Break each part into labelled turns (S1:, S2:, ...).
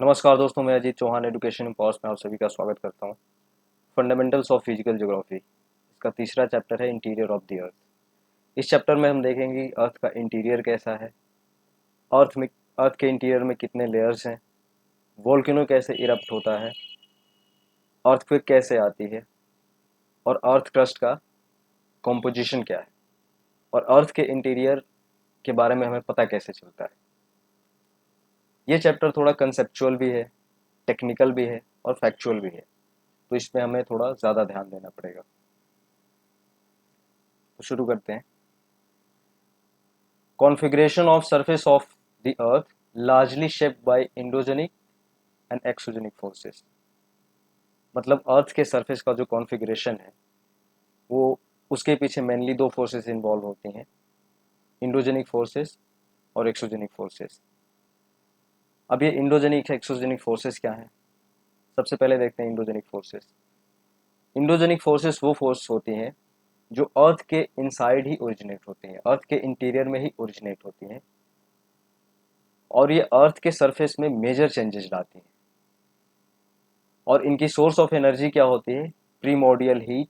S1: नमस्कार दोस्तों, मैं अजीत चौहान एजुकेशन इम्पॉस में आप सभी का स्वागत करता हूँ। फंडामेंटल्स ऑफ फिजिकल ज्योग्राफी इसका तीसरा चैप्टर है इंटीरियर ऑफ द अर्थ। इस चैप्टर में हम देखेंगे अर्थ का इंटीरियर कैसा है, अर्थ में अर्थ के इंटीरियर में कितने लेयर्स हैं, वोल्केनो कैसे इरप्ट होता है, अर्थक्वेक कैसे आती है और अर्थ क्रस्ट का कॉम्पोजिशन क्या है और अर्थ के इंटीरियर के बारे में हमें पता कैसे चलता है। ये चैप्टर थोड़ा कंसेप्चुअल भी है, टेक्निकल भी है और फैक्चुअल भी है, तो इसमें हमें थोड़ा ज़्यादा ध्यान देना पड़ेगा। तो शुरू करते हैं। Configuration of surface of the earth largely shaped by endogenic and exogenic forces। मतलब अर्थ के सरफेस का जो कॉन्फ़िगरेशन है वो उसके पीछे मेनली दो फोर्सेस इन्वॉल्व होती हैं, इंडोजेनिक फोर्सेस और एक्सोजेनिक फोर्सेस। अब ये इंडोजेनिक एक्सोजेनिक फोर्सेस क्या हैं? सबसे पहले देखते हैं इंडोजेनिक फोर्सेस। इंडोजेनिक फोर्सेस वो फोर्स होती हैं जो अर्थ के इनसाइड ही ओरिजिनेट होती हैं, अर्थ के इंटीरियर में ही ओरिजिनेट होती हैं और ये अर्थ के सरफेस में मेजर चेंजेस लाती हैं। और इनकी सोर्स ऑफ एनर्जी क्या होती है? प्रीमोर्डियल हीट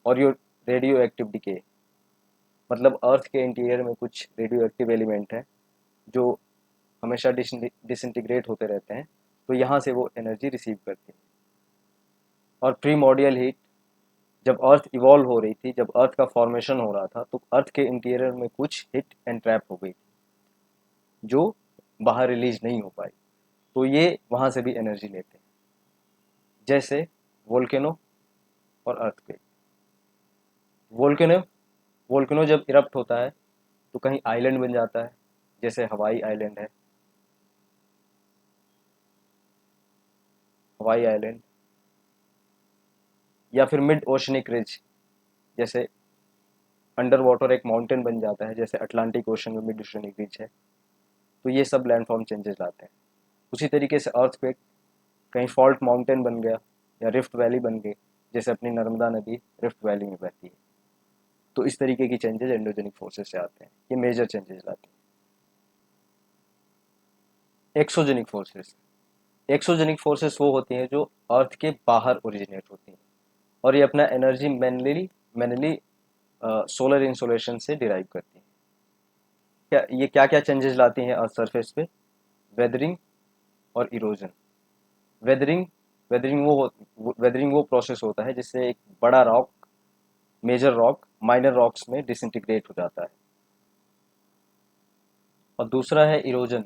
S1: और यो रेडियो एक्टिव डिके। मतलब अर्थ के इंटीरियर में कुछ रेडियो एक्टिव एलिमेंट हैं जो हमेशा डिसइंटीग्रेट होते रहते हैं, तो यहाँ से वो एनर्जी रिसीव करती है। और प्रीमोर्डियल हीट, जब अर्थ इवॉल्व हो रही थी, जब अर्थ का फॉर्मेशन हो रहा था, तो अर्थ के इंटीरियर में कुछ हिट एंड ट्रैप हो गई थी जो बाहर रिलीज नहीं हो पाई, तो ये वहाँ से भी एनर्जी लेते हैं, जैसे वोल्केनो और अर्थक्वेक। वोल्केनो वोल्केनो जब इरप्ट होता है तो कहीं आइलैंड बन जाता है, जैसे हवाई आइलैंड है, हवाई आइलैंड, या फिर मिड ओशनिक रिज, जैसे अंडर वाटर एक माउंटेन बन जाता है, जैसे अटलांटिक ओशन में मिड ओशनिक रिज है। तो ये सब लैंडफॉर्म चेंजेस लाते हैं। उसी तरीके से अर्थक्वेक, कहीं फॉल्ट माउंटेन बन गया या रिफ्ट वैली बन गई, जैसे अपनी नर्मदा नदी रिफ्ट वैली में बहती है। तो इस तरीके की चेंजेस एंडोजेनिक फोर्सेस से आते हैं, ये मेजर चेंजेस लाते हैं। एक्सोजेनिक फोर्सेस, एक्सोजेनिक फोर्सेस वो होती हैं जो अर्थ के बाहर ओरिजिनेट होती हैं और ये अपना energy mainly mainly solar insolation से डिराइव करती हैं। ये क्या क्या चेंजेस लाती हैं अर्थ सरफेस पे? वेदरिंग और इरोजन। वेदरिंग वेदरिंग वो प्रोसेस होता है जिससे एक बड़ा rock, major rock minor rocks में डिसइंटीग्रेट हो जाता है। और दूसरा है इरोजन।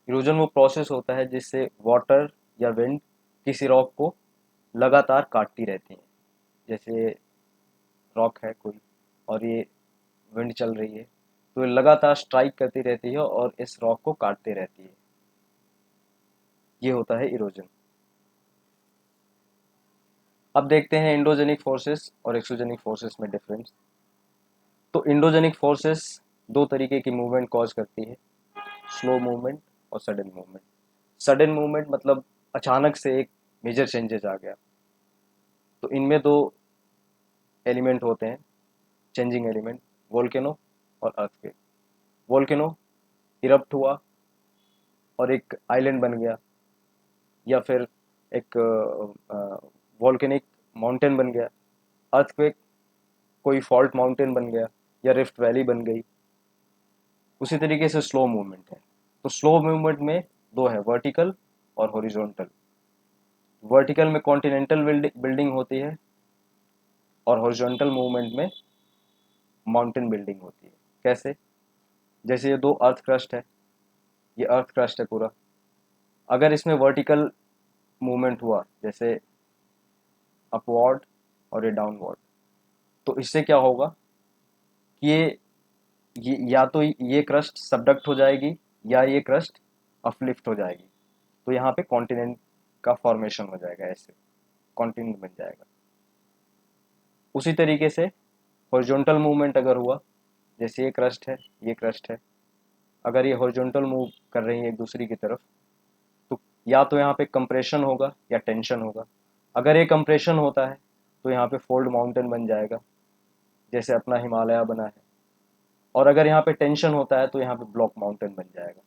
S1: इरोजन वो प्रोसेस होता है जिससे वाटर या विंड किसी रॉक को लगातार काटती रहती है। जैसे रॉक है कोई और ये विंड चल रही है, तो ये लगातार स्ट्राइक करती रहती है और इस रॉक को काटती रहती है। ये होता है इरोजन। अब देखते हैं इंडोजेनिक फोर्सेस और एक्सोजेनिक फोर्सेस में डिफरेंस। तो इंडोजेनिक फोर्सेस दो तरीके की मूवमेंट कॉज करती है, स्लो मूवमेंट और सडन मूवमेंट। सडन मूवमेंट मतलब अचानक से एक मेजर चेंजेस आ गया। तो इनमें दो एलिमेंट होते हैं, चेंजिंग एलिमेंट, वोल्केनो और अर्थक्वेक। वोल्केनो इरप्ट हुआ और एक आइलैंड बन गया, या फिर एक वॉल्केनिक माउंटेन बन गया। अर्थक्वेक कोई फॉल्ट माउंटेन बन गया या रिफ्ट वैली बन गई। उसी तरीके से स्लो मूवमेंट है। तो स्लो मूवमेंट में दो है, वर्टिकल और हॉरिजॉन्टल। वर्टिकल में कॉन्टिनेंटल बिल्डिंग होती है और हॉरिजॉन्टल मूवमेंट में माउंटेन बिल्डिंग होती है। कैसे? जैसे ये दो अर्थ क्रस्ट है, ये अर्थ क्रस्ट है पूरा। अगर इसमें वर्टिकल मूवमेंट हुआ, जैसे अपवर्ड और ये डाउनवर्ड, तो इससे क्या होगा कि ये या तो ये क्रस्ट सबडक्ट हो जाएगी या ये क्रस्ट अपलिफ्ट हो जाएगी। तो यहाँ पे कॉन्टिनेंट का फॉर्मेशन हो जाएगा, ऐसे कॉन्टिनेंट बन जाएगा। उसी तरीके से हॉरिजॉन्टल मूवमेंट अगर हुआ, जैसे ये क्रस्ट है, ये क्रस्ट है, अगर ये हॉरिजॉन्टल मूव कर रही है एक दूसरी की तरफ, तो या तो यहाँ पे कंप्रेशन होगा या टेंशन होगा। अगर ये कंप्रेशन होता है तो यहाँ पे फोल्ड माउंटेन बन जाएगा, जैसे अपना हिमालय बना है। और अगर यहाँ पे टेंशन होता है तो यहाँ पे ब्लॉक माउंटेन बन जाएगा,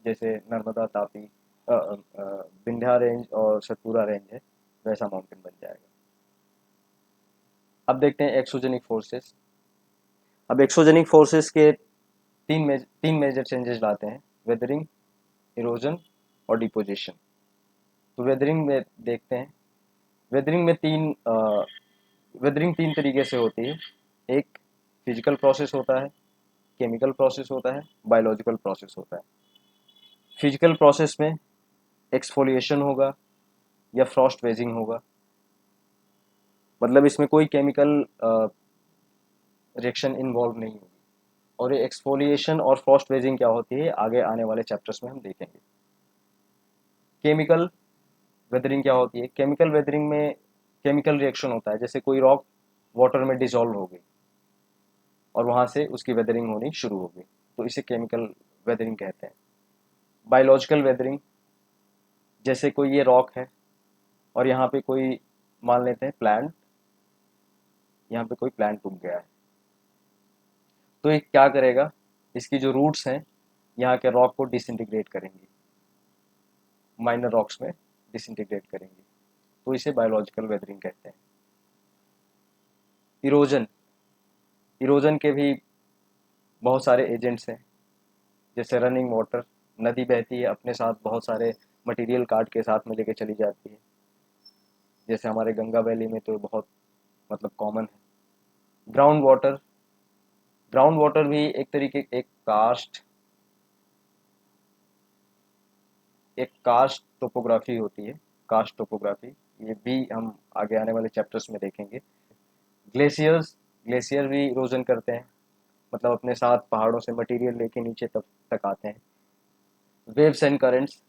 S1: जैसे नर्मदा तापी विंध्या रेंज और सतपुरा रेंज है, वैसा माउंटेन बन जाएगा। अब देखते हैं एक्सोजेनिक फोर्सेस। अब एक्सोजेनिक फोर्सेस के तीन मेजर चेंजेस लाते हैं, वेदरिंग, इरोजन और डिपोजिशन। तो वेदरिंग में देखते हैं, वेदरिंग में वेदरिंग तीन तरीके से होती है। एक फिजिकल प्रोसेस होता है, केमिकल प्रोसेस होता है, बायोलॉजिकल प्रोसेस होता है। फिजिकल प्रोसेस में एक्सफोलिएशन होगा या फ्रॉस्ट वेजिंग होगा, मतलब इसमें कोई केमिकल रिएक्शन इन्वॉल्व नहीं होगी। और ये एक्सफोलिएशन और फ्रॉस्ट वेजिंग क्या होती है आगे आने वाले चैप्टर्स में हम देखेंगे। केमिकल वेदरिंग क्या होती है, केमिकल वेदरिंग में केमिकल रिएक्शन होता है, जैसे कोई रॉक वाटर में डिसॉल्व हो गई और वहां से उसकी वेदरिंग होनी शुरू हो गई, तो इसे केमिकल वेदरिंग कहते हैं। बायोलॉजिकल वेदरिंग, जैसे कोई ये रॉक है और यहाँ पे कोई, मान लेते हैं प्लांट, यहाँ पे कोई प्लांट उग गया है, तो ये क्या करेगा, इसकी जो रूट्स हैं यहाँ के रॉक को डिसइंटीग्रेट करेंगी, माइनर रॉक्स में डिसइंटीग्रेट करेंगी, तो इसे बायोलॉजिकल वेदरिंग कहते हैं। इरोजन, इरोजन के भी बहुत सारे एजेंट्स हैं, जैसे रनिंग वाटर, नदी बहती है अपने साथ बहुत सारे मटेरियल काट के साथ में लेके चली जाती है, जैसे हमारे गंगा वैली में तो बहुत मतलब कॉमन है। ग्राउंड वाटर, ग्राउंड वाटर भी एक तरीके एक कास्ट टोपोग्राफी होती है, कास्ट टोपोग्राफी, ये भी हम आगे आने वाले चैप्टर्स में देखेंगे। ग्लेशियर्स, ग्लेशियर भी इरोजन करते हैं, मतलब अपने साथ पहाड़ों से मटेरियल लेके नीचे तक आते हैं। वेव्स एंड करंट्स,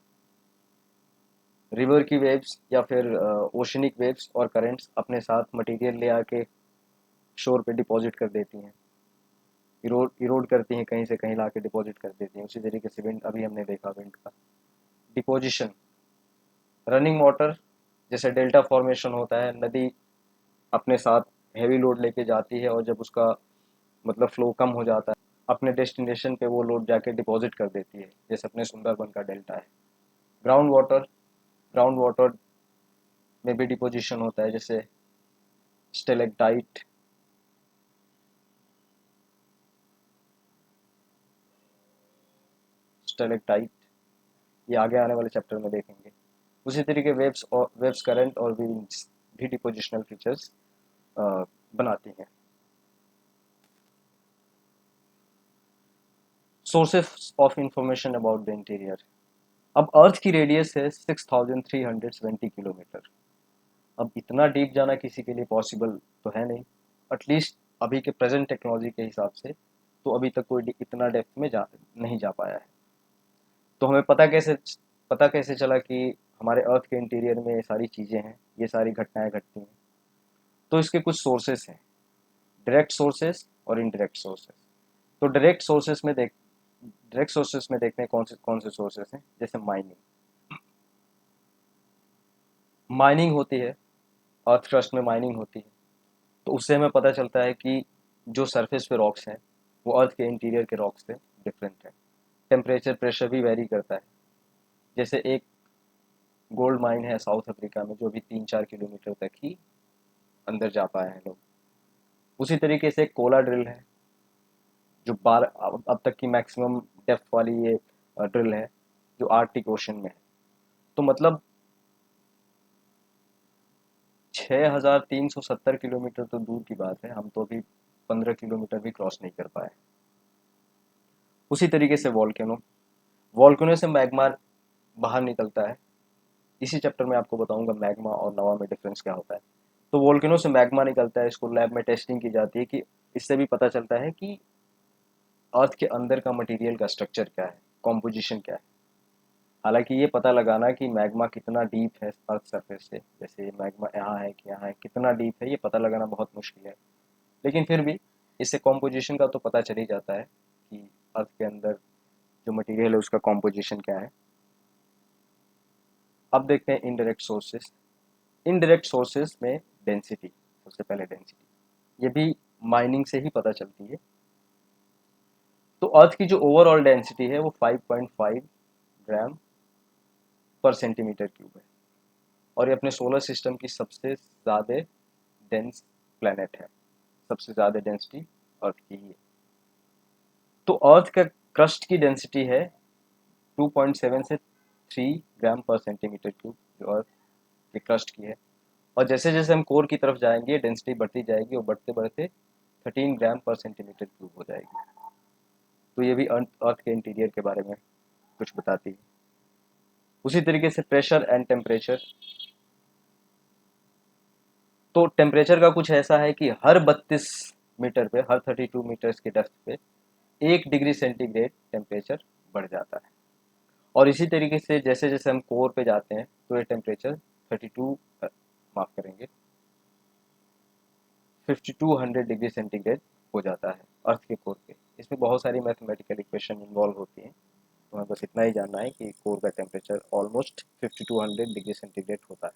S1: रिवर की वेव्स या फिर ओशनिक वेव्स और करंट्स अपने साथ मटेरियल ले आके शोर पे डिपॉजिट कर देती हैं, इरोड करती हैं, कहीं से कहीं ला के डिपॉजिट कर देती हैं। उसी तरीके से विंड, अभी हमने देखा विंड का। डिपोजिशन, रनिंग वाटर, जैसे डेल्टा फॉर्मेशन होता है, नदी अपने साथ हैवी लोड लेके जाती है और जब उसका मतलब फ्लो कम हो जाता है, अपने डेस्टिनेशन पे वो लोड जाके डिपॉजिट कर देती है, जैसे अपने सुंदरबन का डेल्टा है। ग्राउंड वाटर, ग्राउंड वाटर में भी डिपोजिशन होता है, जैसे स्टेलेक्टाइट, स्टेलेक्टाइट, ये आगे आने वाले चैप्टर में देखेंगे। उसी तरीके वेव्स करंट और विंड्स भी डिपोजिशनल फीचर्स बनाती हैं। Sources of information about the interior. अब अर्थ की रेडियस है 6370 किलोमीटर। अब इतना डीप जाना किसी के लिए पॉसिबल तो है नहीं, एटलीस्ट अभी के प्रेजेंट टेक्नोलॉजी के हिसाब से, तो अभी तक कोई इतना डेप्थ में नहीं जा पाया है। तो हमें पता कैसे चला कि हमारे अर्थ के इंटीरियर में ये सारी चीज़ें हैं, ये सारी घटनाएं घटती हैं। तो इसके कुछ सोर्सेस हैं, डायरेक्ट सोर्सेस और इनडायरेक्ट सोर्सेस। तो डायरेक्ट सोर्सेस में देखते हैं कौन से सोर्सेस हैं, जैसे माइनिंग, माइनिंग होती है, अर्थ क्रस्ट में माइनिंग होती है, तो उससे हमें पता चलता है कि जो सरफेस पे रॉक्स हैं वो अर्थ के इंटीरियर के रॉक्स से डिफरेंट है। टेम्परेचर प्रेशर भी वेरी करता है, जैसे एक गोल्ड माइन है साउथ अफ्रीका में जो भी 3-4 किलोमीटर तक ही अंदर जा पाए हैं लोग। उसी तरीके से कोला ड्रिल है, जो अब तक की मैक्सिमम डेप्थ वाली ये ड्रिल है, जो आर्कटिक ओशन में है। तो मतलब 6370 किलोमीटर तो दूर की बात है, हम तो अभी 15 किलोमीटर भी क्रॉस नहीं कर पाए। उसी तरीके से वॉल्केनो, वॉल्केनो से मैग्मा बाहर निकलता है। इसी चैप्टर में आपको बताऊंगा मैग्मा और लावा में डिफरेंस क्या होता है। तो वॉल्केनो से मैग्मा निकलता है, इसको लैब में टेस्टिंग की जाती है कि इससे भी पता चलता है कि अर्थ के अंदर का मटेरियल का स्ट्रक्चर क्या है, कॉम्पोजिशन क्या है। हालांकि ये पता लगाना कि मैग्मा कितना डीप है अर्थ सरफेस से, जैसे मैग्मा यहाँ है कि यहाँ है, कितना डीप है ये पता लगाना बहुत मुश्किल है, लेकिन फिर भी इससे कॉम्पोजिशन का तो पता चल ही जाता है कि अर्थ के अंदर जो मटेरियल है उसका कॉम्पोजिशन क्या है। अब देखते हैं इनडायरेक्ट सोर्सेस। इनडायरेक्ट सोर्सेस में डेंसिटी, सबसे पहले डेंसिटी, ये भी माइनिंग से ही पता चलती है। तो अर्थ की जो ओवरऑल डेंसिटी है वो 5.5 ग्राम पर सेंटीमीटर क्यूब है और ये अपने सोलर सिस्टम की सबसे ज़्यादा डेंस प्लैनेट है, सबसे ज़्यादा डेंसिटी अर्थ की ही है। तो अर्थ का क्रस्ट की डेंसिटी है 2.7 से 3 ग्राम पर सेंटीमीटर क्यूब, जो अर्थ के क्रस्ट की है। और जैसे जैसे हम कोर की तरफ जाएंगे डेंसिटी बढ़ती जाएगी और बढ़ते बढ़ते 13 ग्राम पर सेंटीमीटर क्यूब हो जाएगी। तो ये भी अर्थ के इंटीरियर के बारे में कुछ बताती है। उसी तरीके से प्रेशर एंड टेम्परेचर। तो टेम्परेचर का कुछ ऐसा है कि हर 32 मीटर पे, हर 32 मीटर्स की डेप्थ पे 1 डिग्री सेंटीग्रेड टेम्परेचर बढ़ जाता है। और इसी तरीके से जैसे जैसे हम कोर पे जाते हैं तो ये टेम्परेचर 32 माफ करेंगे 5200 डिग्री सेंटीग्रेड हो जाता है अर्थ के कोर पे। इसमें बहुत सारी मैथमेटिकल इक्वेशन इन्वॉल्व होती हैं, तो हमें बस इतना ही जानना है कि कोर का टेम्परेचर ऑलमोस्ट 5200 डिग्री सेंटीग्रेड होता है।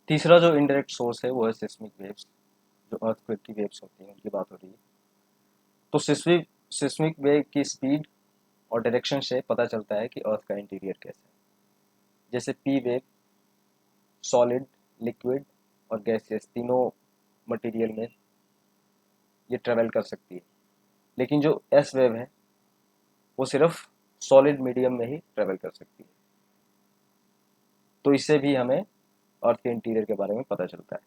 S1: तीसरा जो इनडायरेक्ट सोर्स है वो है सिस्मिक वेव्स, जो अर्थक्वेक की वेव्स होती हैं उनकी बात हो रही है। तो सिस्मिक वेव की स्पीड और डायरेक्शन से पता चलता है कि अर्थ का इंटीरियर कैसा है। जैसे पी वेव सॉलिड, लिक्विड और गैसियस तीनों मटेरियल में ये ट्रेवल कर सकती है, लेकिन जो एस वेव है वो सिर्फ सॉलिड मीडियम में ही ट्रेवल कर सकती है। तो इससे भी हमें अर्थ के इंटीरियर के बारे में पता चलता है।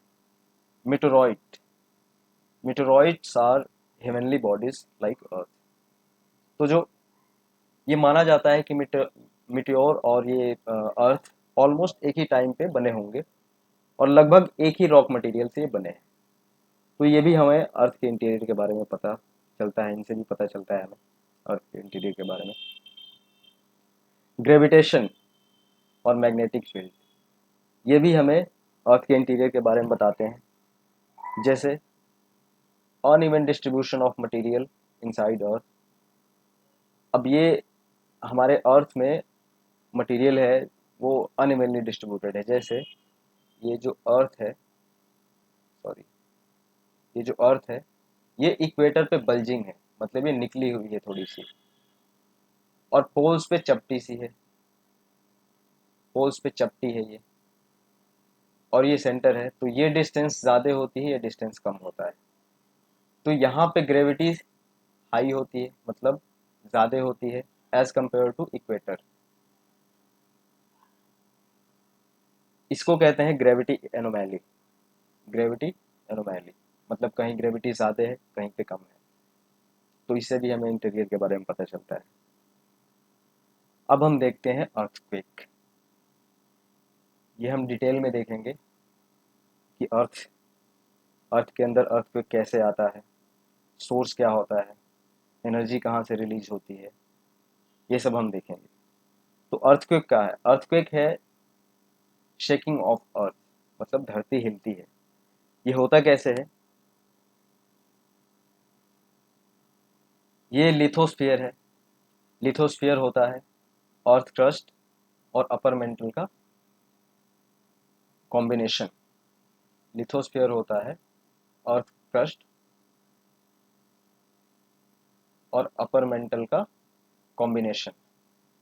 S1: Meteoroid meteoroids are heavenly bodies like earth. तो जो ये माना जाता है कि मिट्योर और ये अर्थ ऑलमोस्ट एक ही टाइम पे बने होंगे और लगभग एक ही रॉक मटेरियल से ये बने हैं। तो ये भी हमें अर्थ के इंटीरियर के बारे में पता चलता है, इनसे भी पता चलता है हमें अर्थ के इंटीरियर के बारे में। ग्रेविटेशन और मैग्नेटिक फील्ड ये भी हमें अर्थ के इंटीरियर के बारे में बताते हैं। जैसे uneven distribution of material inside earth. अब ये हमारे अर्थ में मटेरियल है वो अनइवनली डिस्ट्रीब्यूटेड है। जैसे ये जो अर्थ है, सॉरी, ये जो अर्थ है ये इक्वेटर पे बल्जिंग है, मतलब ये निकली हुई है थोड़ी सी, और पोल्स पे चपटी सी है, पोल्स पे चपटी है ये, और ये सेंटर है। तो ये डिस्टेंस ज़्यादा होती है, ये डिस्टेंस कम होता है। तो यहाँ पे ग्रेविटी हाई होती है, मतलब ज़्यादा होती है एज कंपेयर टू इक्वेटर। इसको कहते हैं ग्रेविटी एनोमैली। ग्रेविटी एनोमैली मतलब कहीं ग्रेविटी ज़्यादा है कहीं पे कम है। तो इससे भी हमें इंटीरियर के बारे में पता चलता है। अब हम देखते हैं अर्थक्वेक। ये हम डिटेल में देखेंगे कि अर्थ के अंदर अर्थक्वेक कैसे आता है, सोर्स क्या होता है, एनर्जी कहाँ से रिलीज होती है, ये सब हम देखेंगे। तो अर्थक्वेक क्या है? अर्थक्वेक है शेकिंग ऑफ अर्थ, मतलब धरती हिलती है। ये होता कैसे है? ये लिथोस्फीयर है। लिथोस्फीयर होता है अर्थ क्रस्ट और अपर मेंटल का कॉम्बिनेशन। लिथोस्फीयर होता है अर्थ क्रस्ट और अपर मेंटल का कॉम्बिनेशन।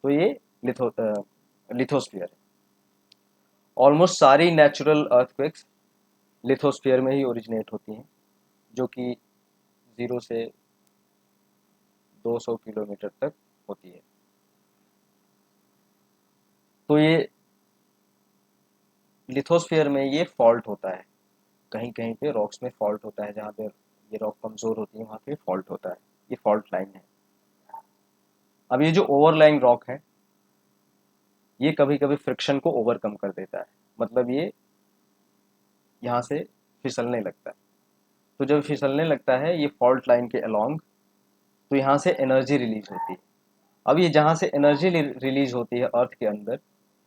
S1: तो ये लिथोस्फीयर है। ऑलमोस्ट सारी नेचुरल अर्थक्वेक्स लिथोस्फीयर में ही ओरिजिनेट होती हैं, जो कि 0 से 200 किलोमीटर तक होती है। तो ये लिथोस्फीयर में ये फॉल्ट होता है, कहीं कहीं पे रॉक्स में फॉल्ट होता है, जहाँ पे ये रॉक कमज़ोर होती है वहाँ पे फॉल्ट होता है। ये फॉल्ट लाइन है। अब ये जो ओवरलाइंग रॉक है ये कभी कभी फ्रिक्शन को ओवरकम कर देता है, मतलब ये यहाँ से फिसलने लगता है। तो जब फिसलने लगता है ये फॉल्ट लाइन के अलोंग, तो यहाँ से एनर्जी रिलीज होती है। अब ये जहाँ से एनर्जी रिलीज होती है अर्थ के अंदर,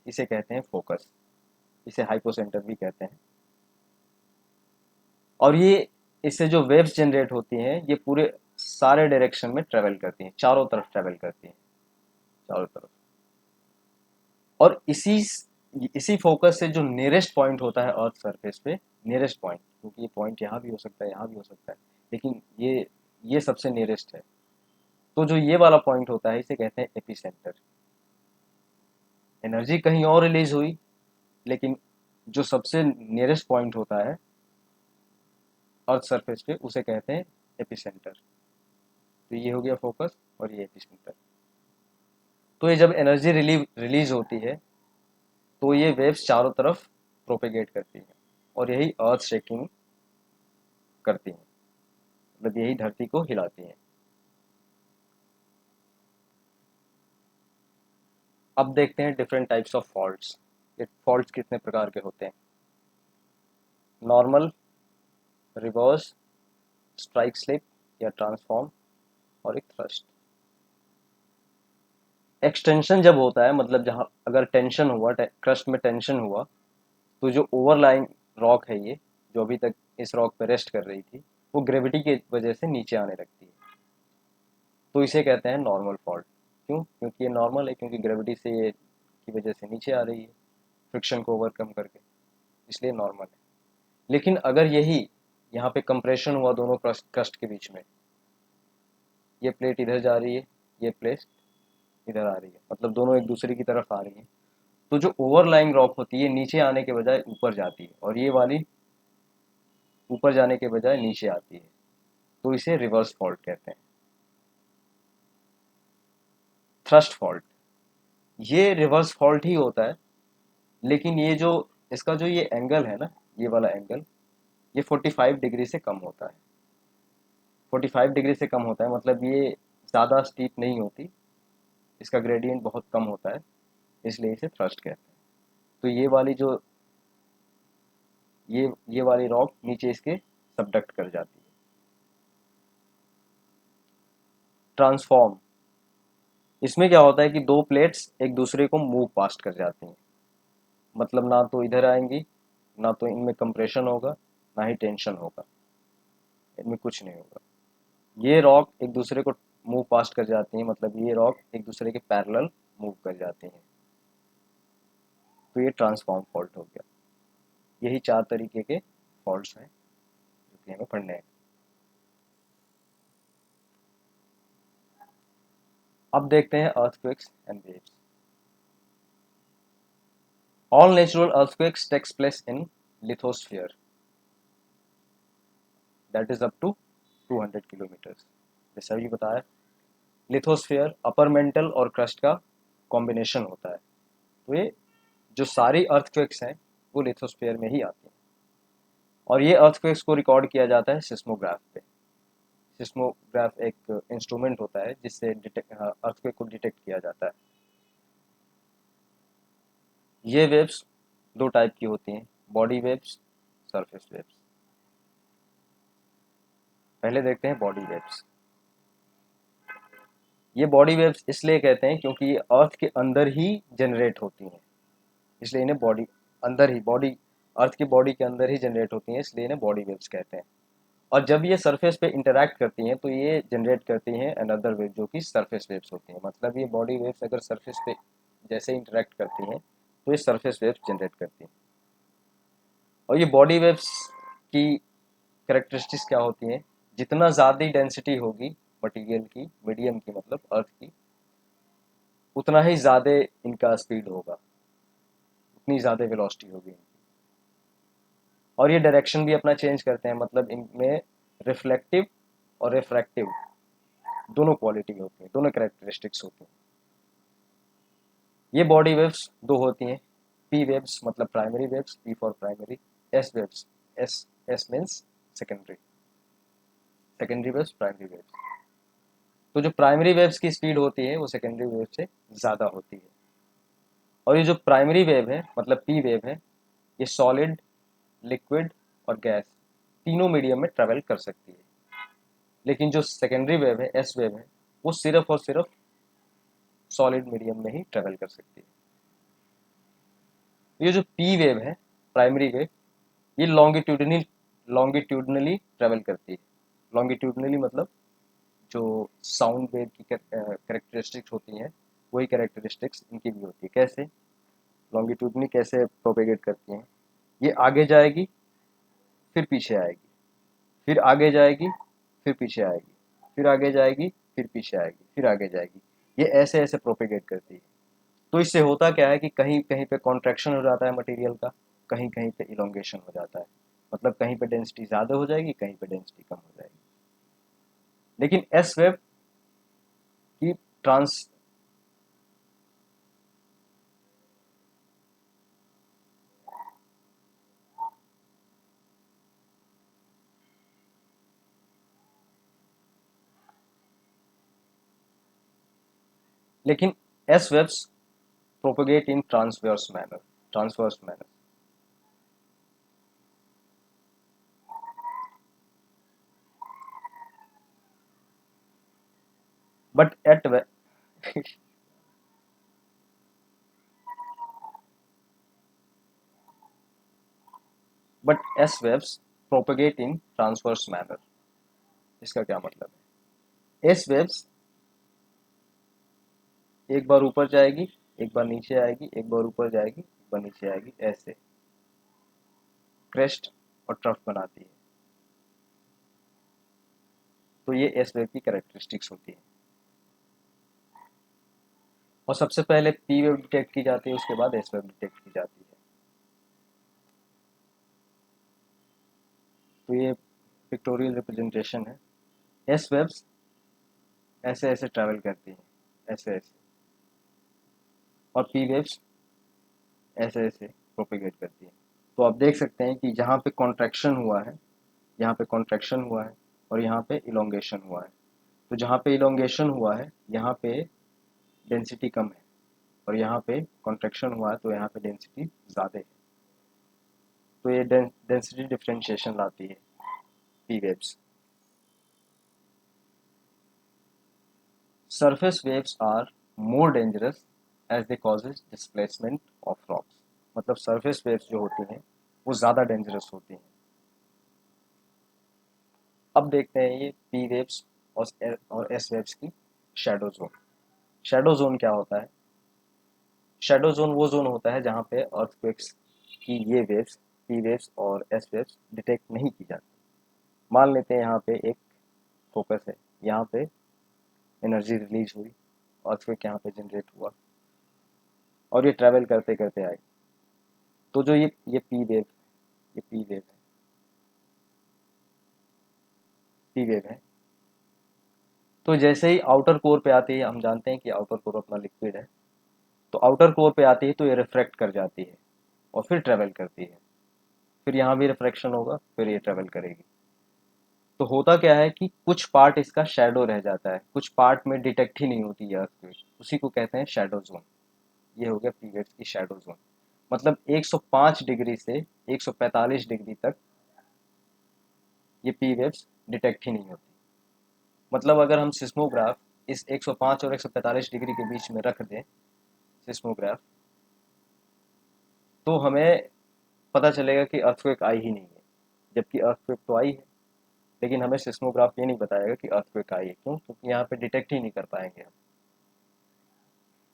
S1: इसे कहते हैं फोकस, इसे हाइपोसेंटर भी कहते हैं। और ये इससे जो वेव्स जनरेट होती हैं ये पूरे सारे डायरेक्शन में ट्रेवल करती हैं, चारों तरफ ट्रेवल करती हैं, चारों तरफ। और इसी फोकस से जो नियरेस्ट पॉइंट होता है अर्थ सरफेस पे, नियरेस्ट पॉइंट, क्योंकि ये पॉइंट यहाँ भी हो सकता है यहाँ भी हो सकता है, लेकिन ये सबसे नियरेस्ट है। तो जो ये वाला पॉइंट होता है इसे कहते हैं एपिसेंटर। एनर्जी कहीं और रिलीज हुई, लेकिन जो सबसे नियरेस्ट पॉइंट होता है अर्थ सरफेस पे उसे कहते हैं एपिसेंटर। तो ये हो गया फोकस और ये एपिसेंटर। तो ये जब एनर्जी रिलीज होती है तो ये वेव्स चारों तरफ प्रोपेगेट करती हैं और यही अर्थ शेकिंग करती हैं, मतलब यही धरती को हिलाती हैं। अब देखते हैं डिफरेंट टाइप्स ऑफ फॉल्ट्स। ये फॉल्ट्स कितने प्रकार के होते हैं? नॉर्मल, रिवर्स, स्ट्राइक स्लिप या ट्रांसफॉर्म, और एक थ्रस्ट। एक्सटेंशन जब होता है, मतलब जहाँ अगर टेंशन हुआ, क्रस्ट में टेंशन हुआ, तो जो ओवरलाइंग रॉक है ये, जो अभी तक इस रॉक पर रेस्ट कर रही थी, वो ग्रेविटी की वजह से नीचे आने लगती है। तो इसे कहते हैं नॉर्मल फॉल्ट। क्यों? क्योंकि ये नॉर्मल है, क्योंकि ग्रेविटी से ये की वजह से नीचे आ रही है फ्रिक्शन को ओवरकम करके, इसलिए नॉर्मल है। लेकिन अगर यही यहाँ पे कंप्रेशन हुआ दोनों क्रस्ट के बीच में, ये प्लेट इधर जा रही है, ये प्लेट इधर आ रही है, मतलब दोनों एक दूसरे की तरफ आ रही है, तो जो ओवरलाइंग रॉक होती है नीचे आने के बजाय ऊपर जाती है, और ये वाली ऊपर जाने के बजाय नीचे आती है। तो इसे रिवर्स फॉल्ट कहते हैं। थ्रस्ट फॉल्ट, ये रिवर्स फॉल्ट ही होता है, लेकिन ये जो इसका जो ये एंगल है ना, ये वाला एंगल, ये 45 डिग्री से कम होता है। 45 डिग्री से कम होता है, मतलब ये ज़्यादा स्टीप नहीं होती, इसका ग्रेडियंट बहुत कम होता है, इसलिए इसे थ्रस्ट कहते हैं। तो ये वाली जो ये वाली रॉक नीचे इसके सबडक्ट कर जाती है। ट्रांसफॉर्म, इसमें क्या होता है कि दो प्लेट्स एक दूसरे को मूव पास्ट कर जाती हैं, मतलब ना तो इधर आएंगी, ना तो इनमें कंप्रेशन होगा, ना ही टेंशन होगा, इनमें कुछ नहीं होगा। ये रॉक एक दूसरे को मूव पास्ट कर जाती हैं, मतलब ये रॉक एक दूसरे के पैरेलल मूव कर जाती हैं। तो ये ट्रांसफॉर्म फॉल्ट हो गया। यही चार तरीके के फॉल्ट्स हैं जो कि हमें पढ़ने हैं। अब देखते हैं earthquakes and waves. All natural earthquakes takes place in lithosphere, that is up to 200 kilometres. जैसा भी बताया, लिथोस्फीयर अपर मेंटल और क्रस्ट का कॉम्बिनेशन होता है। तो ये जो सारी अर्थक्वेक्स हैं वो लिथोस्फीयर में ही आती हैं, और ये अर्थक्वेक्स को रिकॉर्ड किया जाता है सिस्मोग्राफ पे। सिस्मोग्राफ एक इंस्ट्रूमेंट होता है जिससे अर्थक्वेक को डिटेक्ट किया जाता है। ये वेव्स दो टाइप की होती हैं, बॉडी वेव्स, सरफेस वेव्स। पहले देखते हैं बॉडी वेव्स। ये बॉडी वेव्स इसलिए कहते हैं क्योंकि ये अर्थ के अंदर ही जनरेट होती हैं, इसलिए इन्हें बॉडी अंदर ही बॉडी अर्थ की बॉडी के अंदर ही जनरेट होती हैं, इसलिए इन्हें बॉडी वेव्स कहते हैं। और जब ये सरफेस पे इंटरैक्ट करती हैं तो ये जनरेट करती हैं अनदर वेव जो कि सरफेस वेव्स होती हैं। मतलब ये बॉडी वेव्स अगर सरफेस पे जैसे इंटरैक्ट करती हैं तो ये सरफेस वेव्स जनरेट करती हैं। और ये बॉडी वेव्स की कैरेक्टरिस्टिक्स क्या होती हैं? जितना ज़्यादा डेंसिटी होगी मटेरियल की, मीडियम की मतलब अर्थ की, उतना ही ज़्यादा इनका स्पीड होगा, उतनी ज़्यादा वेलोसिटी होगी इनकी। और ये डायरेक्शन भी अपना चेंज करते हैं, मतलब इनमें रिफ्लेक्टिव और रिफ्रैक्टिव दोनों क्वालिटी होती हैं, दोनों कैरेक्टरिस्टिक्स होती हैं। ये बॉडी वेव्स दो होती हैं, पी वेव्स मतलब primary waves, P for primary, S waves, S S means secondary, secondary waves, primary waves. तो जो प्राइमरी वेव्स की स्पीड होती है वो सेकेंडरी वेव से ज़्यादा होती है। और ये जो प्राइमरी वेव है मतलब पी वेव है, ये सॉलिड, लिक्विड और गैस तीनों मीडियम में ट्रेवल कर सकती है। लेकिन जो सेकेंडरी वेव है, एस वेव है, वो सिर्फ और सिर्फ सॉलिड मीडियम में ही ट्रेवल कर सकती है। ये जो पी वेव है, प्राइमरी वेव, ये लॉन्गिट्यूडनली ट्रेवल करती है। लॉन्गिट्यूडनली मतलब जो साउंड वेव की कैरेक्टरिस्टिक्स होती हैं वही कैरेक्टरिस्टिक्स इनकी भी होती है। कैसे? लॉन्गिट्यूडनली कैसे प्रोपेगेट करती हैं? ये आगे जाएगी, फिर पीछे आएगी, फिर आगे जाएगी, फिर पीछे आएगी, फिर आगे जाएगी, फिर पीछे आएगी, फिर आगे जाएगी। ये ऐसे ऐसे प्रोपेगेट करती है। तो इससे होता क्या है कि कहीं कहीं पे कॉन्ट्रैक्शन हो जाता है मटेरियल का, कहीं कहीं पे इलोंगेशन हो जाता है, मतलब कहीं पे डेंसिटी ज़्यादा हो जाएगी, कहीं पे डेंसिटी कम हो जाएगी। लेकिन एस वेव की ट्रांस लेकिन S waves propagate in transverse manner. But at but S waves propagate in transverse manner. इसका क्या मतलब है? एस वेव्स एक बार ऊपर जाएगी, एक बार नीचे आएगी, एक बार ऊपर जाएगी, एक बार नीचे आएगी, ऐसे क्रेस्ट और ट्रफ बनाती है। तो ये एस वेव की कैरेक्टरिस्टिक्स होती है। और सबसे पहले पी वेव डिटेक्ट की जाती है, उसके बाद एस वेव डिटेक्ट की जाती है। तो ये पिक्टोरियल रिप्रेजेंटेशन है। एस वेव्स ऐसे ऐसे ट्रैवल करती हैं, ऐसे ऐसे, और पी वेव्स ऐसे ऐसे प्रोपेगेट करती हैं। तो आप देख सकते हैं कि जहाँ पे कॉन्ट्रैक्शन हुआ है, यहाँ पे कॉन्ट्रैक्शन हुआ है, और यहाँ पे इलोंगेशन हुआ है। तो जहाँ पे इलोंगेशन हुआ है यहाँ पे डेंसिटी कम है, और यहाँ पे कॉन्ट्रैक्शन हुआ है तो यहाँ पे डेंसिटी ज़्यादा है। तो ये डेंसिटी डिफरेंशिएशन लाती है P waves. Surface waves are more dangerous as they causes displacement of rocks. मतलब सरफेस वेव्स जो होती हैं वो ज़्यादा डेंजरस होती हैं। अब देखते हैं ये पी वेव्स और एस वेव्स की शैडो जोन। शैडो जोन क्या होता है? शैडो जोन वो जोन होता है जहाँ पे अर्थक्वेक्स की ये वेव्स, पी वेव्स और एस वेव्स डिटेक्ट नहीं की जाती। मान लेते हैं यहाँ पे एक फोकस है, यहाँ पे एनर्जी रिलीज हुई, अर्थक्वेक यहाँ पे जनरेट हुआ, और ये ट्रैवल करते करते आई। तो जो ये पी वेव, ये पी वेव है। तो जैसे ही आउटर कोर पे आती है, हम जानते हैं कि आउटर कोर अपना लिक्विड है, तो आउटर कोर पे आती है तो ये रिफ्रैक्ट कर जाती है और फिर ट्रैवल करती है। फिर यहाँ भी रिफ्रैक्शन होगा, फिर ये ट्रैवल करेगी। तो होता क्या है कि कुछ पार्ट इसका शैडो रह जाता है, कुछ पार्ट में डिटेक्ट ही नहीं होती है अर्थक्वेक, उसी को कहते हैं शैडो जोन। ये हो गया पीरियड्स की शैडो जोन। मतलब 105 डिग्री से 145 डिग्री तक ये पी वेव्स डिटेक्ट ही नहीं होती। मतलब अगर हम सिस्मोग्राफ इस 105 और 145 डिग्री के बीच में रख दें, सिस्मोग्राफ, तो हमें पता चलेगा कि अर्थक्वेक आई ही नहीं है, जबकि अर्थक्वेक तो आई है। लेकिन हमें सिस्मोग्राफ ये नहीं बताएगा कि अर्थक्वेक आई है, क्यों? क्योंकि यहाँ पे डिटेक्ट ही नहीं कर पाएंगे हम।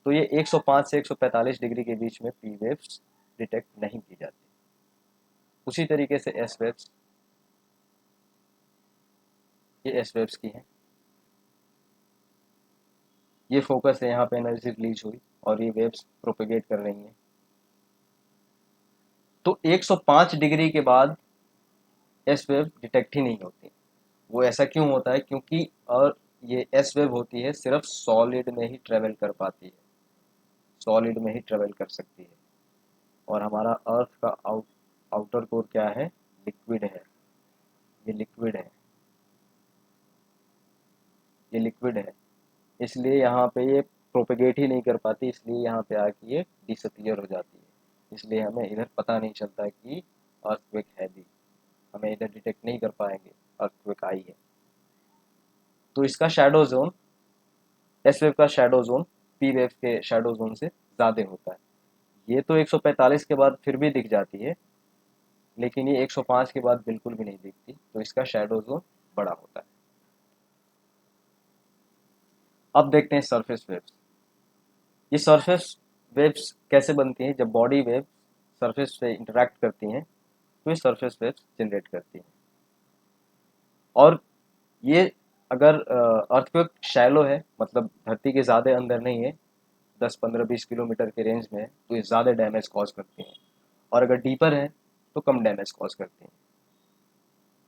S1: तो ये 105 से 145 डिग्री के बीच में पी वेव्स डिटेक्ट नहीं की जाती। उसी तरीके से एस वेव्स, ये एस वेव्स की हैं। ये फोकस है, यहाँ पे एनर्जी रिलीज हुई और ये वेव्स प्रोपेगेट कर रही हैं। तो 105 डिग्री के बाद एस वेव डिटेक्ट ही नहीं होती। वो ऐसा क्यों होता है? क्योंकि और ये एस वेव होती है सिर्फ सॉलिड में ही ट्रेवल कर पाती है, सॉलिड में ही ट्रेवल कर सकती है। और हमारा अर्थ का आउटर कोर क्या है? लिक्विड है। ये लिक्विड है, ये लिक्विड है, इसलिए यहाँ पे ये प्रोपेगेट ही नहीं कर पाती, इसलिए यहाँ पे आके ये डिसअपियर हो जाती है। इसलिए हमें इधर पता नहीं चलता कि अर्थक्वेक है भी, हमें इधर डिटेक्ट नहीं कर पाएंगे अर्थक्वेक आई है। तो इसका शैडो जोन, एस वेव का शैडो जोन पी वेव के शैडो जोन से ज़्यादा होता है। ये तो 145 के बाद फिर भी दिख जाती है, लेकिन ये 105 के बाद बिल्कुल भी नहीं दिखती, तो इसका शैडो जोन बड़ा होता है। अब देखते हैं सरफेस वेव्स। ये सरफेस वेव्स कैसे बनती हैं? जब बॉडी वेव सरफेस से इंटरेक्ट करती हैं तो ये सरफेस वेव्स जनरेट करती हैं। और ये अगर अर्थक्वेक शैलो है, मतलब धरती के ज़्यादा अंदर नहीं है, 10-15-20 किलोमीटर के रेंज में है तो ये ज़्यादा डैमेज कॉज करती हैं, और अगर डीपर है तो कम डैमेज कॉज करती हैं।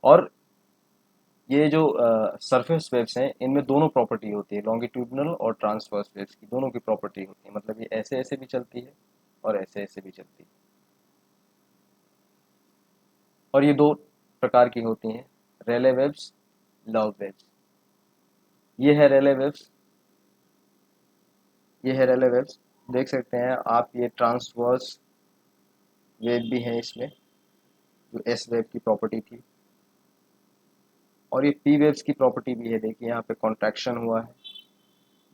S1: और ये जो सरफेस वेव्स हैं इनमें दोनों प्रॉपर्टी होती है, लॉन्गिट्यूडनल और ट्रांसवर्स वेव्स की दोनों की प्रॉपर्टी होती है, मतलब ये ऐसे ऐसे भी चलती है और ऐसे ऐसे भी चलती है। और ये दो प्रकार की होती हैं, रेले वेव्स, लव वेव्स। ये है रेले वेव्स, ये है रेले वेव्स। देख सकते हैं आप, ये ट्रांसवर्स वेव भी है इसमें, जो एस वेव की प्रॉपर्टी थी, और ये पी वेव्स की प्रॉपर्टी भी है। देखिए यहाँ पे कॉन्ट्रैक्शन हुआ है,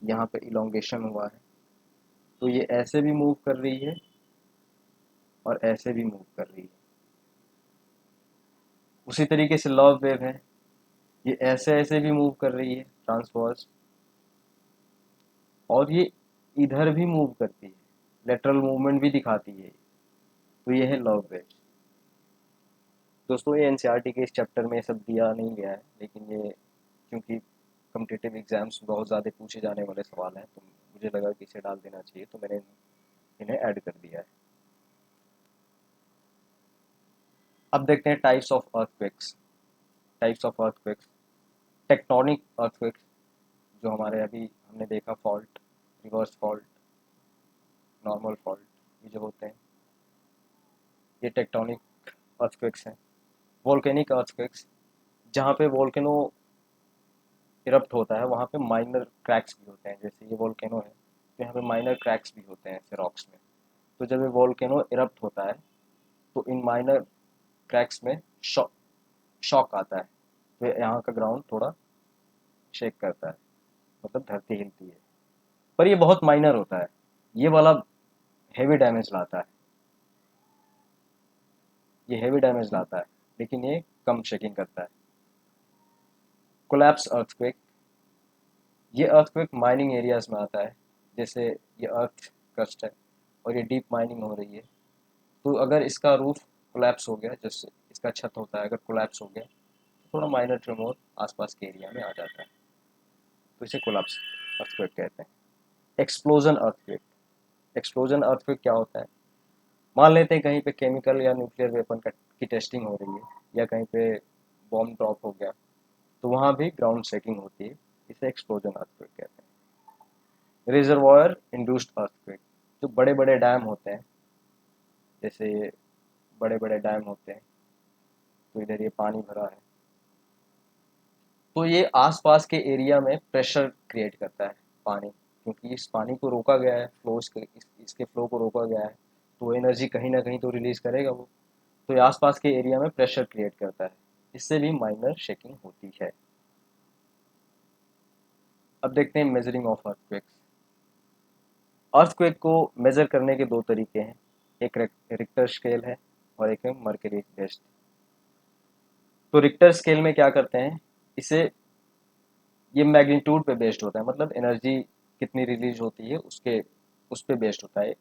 S1: यहाँ पे इलोंगेशन हुआ है, तो ये ऐसे भी मूव कर रही है और ऐसे भी मूव कर रही है। उसी तरीके से लव वेव है, ये ऐसे ऐसे भी मूव कर रही है ट्रांसवर्स, और ये इधर भी मूव करती है, लेटरल मूवमेंट भी दिखाती है, तो ये है लव वेव। दोस्तों ये एनसीईआरटी के इस चैप्टर में सब दिया नहीं गया है, लेकिन ये क्योंकि कम्पिटिटिव एग्जाम्स बहुत ज़्यादा पूछे जाने वाले सवाल हैं तो मुझे लगा कि इसे डाल देना चाहिए, तो मैंने इन्हें ऐड कर दिया है। अब देखते हैं types of earthquakes. Types of earthquakes, tectonic earthquakes, जो हमारे अभी हमने देखा, fault, reverse fault, normal fault, ये जो होते हैं ये टेक्टोनिक अर्थक्वेक्स हैं। वोल्केनिक अर्थक्वेक्स, जहाँ पे वोल्केनो इरप्ट होता है वहाँ पे माइनर क्रैक्स भी होते हैं, जैसे ये वोल्केनो है तो यहाँ पे माइनर क्रैक्स भी होते हैं ऐसे रॉक्स में। तो जब ये वोल्केनो इरप्ट होता है तो इन माइनर क्रैक्स में शॉक शॉक आता है, तो यहाँ का ग्राउंड थोड़ा शेक करता है, मतलब धरती हिलती है। पर ये बहुत माइनर होता है, ये वाला हेवी डैमेज लाता है, ये हेवी डैमेज लाता है, लेकिन ये कम शेकिंग करता है। कोलैप्स अर्थक्वेक, ये अर्थक्वेक माइनिंग एरियाज में आता है, जैसे ये अर्थ क्रस्ट है और ये डीप माइनिंग हो रही है, तो अगर इसका रूफ कोलैप्स हो गया, जैसे इसका छत होता है अगर कोलैप्स हो गया तो थोड़ा माइनर ट्रेमोर आसपास के एरिया में आ जाता है, तो इसे कोलैप्स अर्थक्वेक कहते हैं। एक्सप्लोजन अर्थक्वेक, एक्सप्लोजन अर्थक्वेक क्या होता है, मान लेते हैं कहीं पे केमिकल या न्यूक्लियर वेपन की टेस्टिंग हो रही है, या कहीं पे बॉम्ब ड्रॉप हो गया, तो वहाँ भी ग्राउंड शेकिंग होती है, इसे एक्सप्लोजन अर्थक्वेक कहते हैं। रिजर्वायर इंड्यूस्ड अर्थक्वेक, जो बड़े बड़े डैम होते हैं, जैसे बड़े बड़े डैम होते हैं, तो इधर ये पानी भरा है, तो ये आसपास के एरिया में प्रेशर क्रिएट करता है पानी, क्योंकि इस पानी को रोका गया है, फ्लो इसके फ्लो को रोका गया है, तो वो एनर्जी कहीं ना कहीं तो रिलीज करेगा वो, तो ये आसपास के एरिया में प्रेशर क्रिएट करता है, इससे भी माइनर शेकिंग होती है। अब देखते हैं मेजरिंग ऑफ अर्थक्वेक्स। अर्थक्वेक को मेजर करने के दो तरीके हैं, एक रिक्टर स्केल है और एक है मर्करी बेस्ड। तो रिक्टर स्केल में क्या करते हैं, इसे ये मैग्नीट्यूड पे बेस्ड होता है, मतलब एनर्जी कितनी रिलीज होती है उसके उस पे बेस्ड होता है।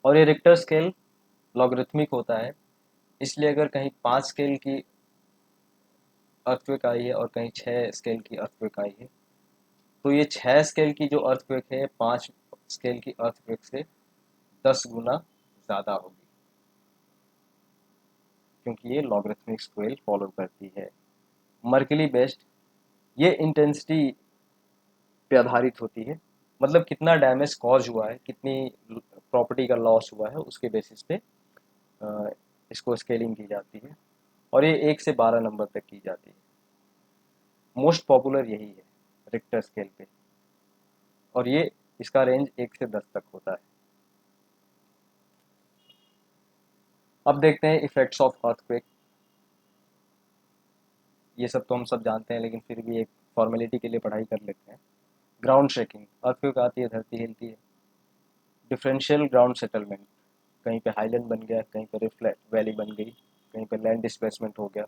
S1: और ये रिक्टर स्केल लॉगरिथमिक होता है, इसलिए अगर कहीं 5 स्केल की अर्थक्वेक आई है और कहीं 6 स्केल की अर्थक्वेक आई है, तो ये 6 स्केल की जो अर्थक्वेक है 5 स्केल की अर्थक्वेक से 10 गुना ज़्यादा होगी, क्योंकि ये लॉगरिथमिक स्केल फॉलो करती है। मर्कली बेस्ड, ये इंटेंसिटी पे आधारित होती है, मतलब कितना डैमेज कॉज हुआ है, कितनी प्रॉपर्टी का लॉस हुआ है, उसके बेसिस पे इसको स्केलिंग की जाती है, और ये 1 से 12 नंबर तक की जाती है। मोस्ट पॉपुलर यही है रिक्टर स्केल पे, और ये इसका रेंज 1 से 10 तक होता है। अब देखते हैं इफेक्ट्स ऑफ अर्थक्वेक। ये सब तो हम सब जानते हैं, लेकिन फिर भी एक फॉर्मेलिटी के लिए पढ़ाई कर लेते हैं। ग्राउंड शेकिंग, अर्थक्वेक आती है धरती हिलती है। डिफरेंशियल ग्राउंड सेटलमेंट, कहीं पे हाईलैंड बन गया, कहीं पे रिफ्ट वैली बन गई, कहीं पे लैंड डिस्प्लेसमेंट हो गया।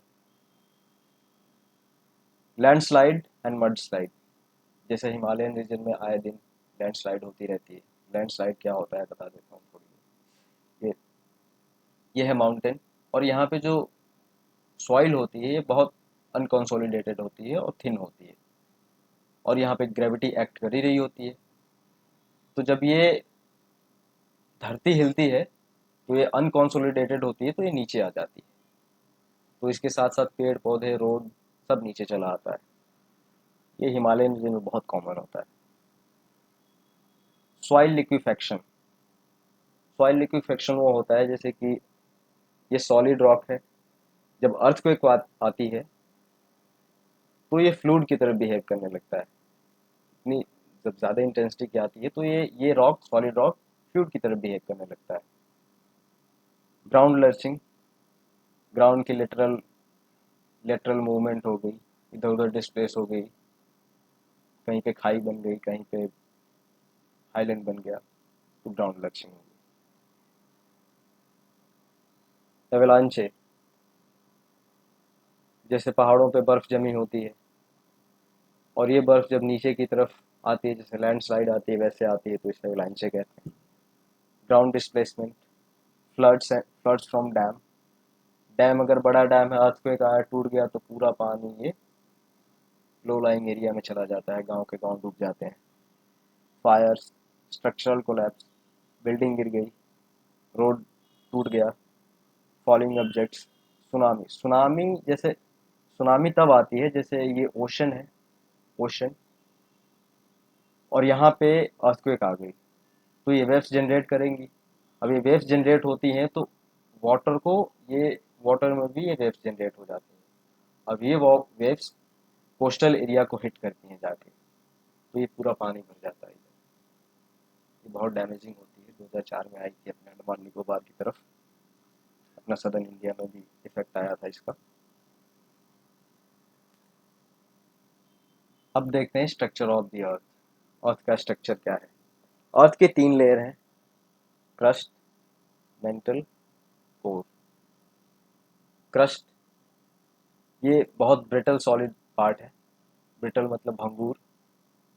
S1: लैंडस्लाइड एंड मड स्लाइड, जैसे हिमालयन रीजन में आए दिन लैंडस्लाइड होती रहती है। लैंडस्लाइड क्या होता है बता देता हूँ थोड़ी। ये ये है माउंटेन, और यहाँ पे जो सॉइल होती है ये बहुत अनकंसोलिडेटेड होती है और थिन होती है, और यहाँ पे ग्रेविटी एक्ट कर ही रही होती है। तो जब ये धरती हिलती है तो ये अनकॉन्सोलिडेटेड होती है, तो ये नीचे आ जाती है। तो इसके साथ साथ पेड़ पौधे, रोड, सब नीचे चला आता है। ये हिमालयन रीजन में बहुत कॉमन होता है। Soil liquefaction. सॉइल लिक्विफेक्शन वो होता है जैसे कि ये सॉलिड रॉक है, जब अर्थक्वेक आती है तो ये फ्लूइड की तरह बिहेव करने लगता है। इतनी जब ज़्यादा इंटेंसिटी की आती है तो ये रॉक, सॉलिड रॉक, फ्लूइड की तरह बिहेव करने लगता है। ग्राउंड लर्चिंग, ग्राउंड की लेटरल लेटरल मूवमेंट हो गई, इधर उधर डिस्प्लेस हो गई, कहीं पे खाई बन गई, कहीं पे हाईलैंड बन गया, तो ग्राउंड लर्चिंग हो गई। एवलांचे, जैसे पहाड़ों पे बर्फ जमी होती है और ये बर्फ जब नीचे की तरफ आती है, जैसे लैंडस्लाइड आती है वैसे आती है, तो इसे एवलांचे कहते हैं। Ground displacement, floods from dam. Dam अगर बड़ा डैम है, अर्थक्वेक आया, टूट गया, तो पूरा पानी ये लो लाइंग एरिया में चला जाता है, गांव के गांव डूब जाते हैं। फायर्स, स्ट्रक्चरल कोलैप्स, बिल्डिंग गिर गई, रोड टूट गया, फॉलिंग ऑब्जेक्ट्स। सुनामी, सुनामी जैसे सुनामी तब आती है जैसे ये ओशन है, ओशन, और यहाँ पे अर्थक्वेक आ गई, तो ये वेव्स जनरेट करेंगी। अब ये वेव्स जनरेट होती हैं तो वाटर को, ये वाटर में भी ये वेव्स जनरेट हो जाती हैं। अब ये वेव्स कोस्टल एरिया को हिट करती हैं जाके, तो ये पूरा पानी भर जाता है इधर। ये बहुत डैमेजिंग होती है। 2004 में आई थी अपने अंडमान निकोबार की तरफ, अपना सदर्न इंडिया में भी इफेक्ट आया था इसका। अब देखते हैं स्ट्रक्चर ऑफ द अर्थ। अर्थ का स्ट्रक्चर क्या है? अर्थ के 3 लेयर हैं, क्रस्ट, मेंटल, कोर। क्रस्ट ये बहुत ब्रिटल सॉलिड पार्ट है। ब्रिटल मतलब भंगूर,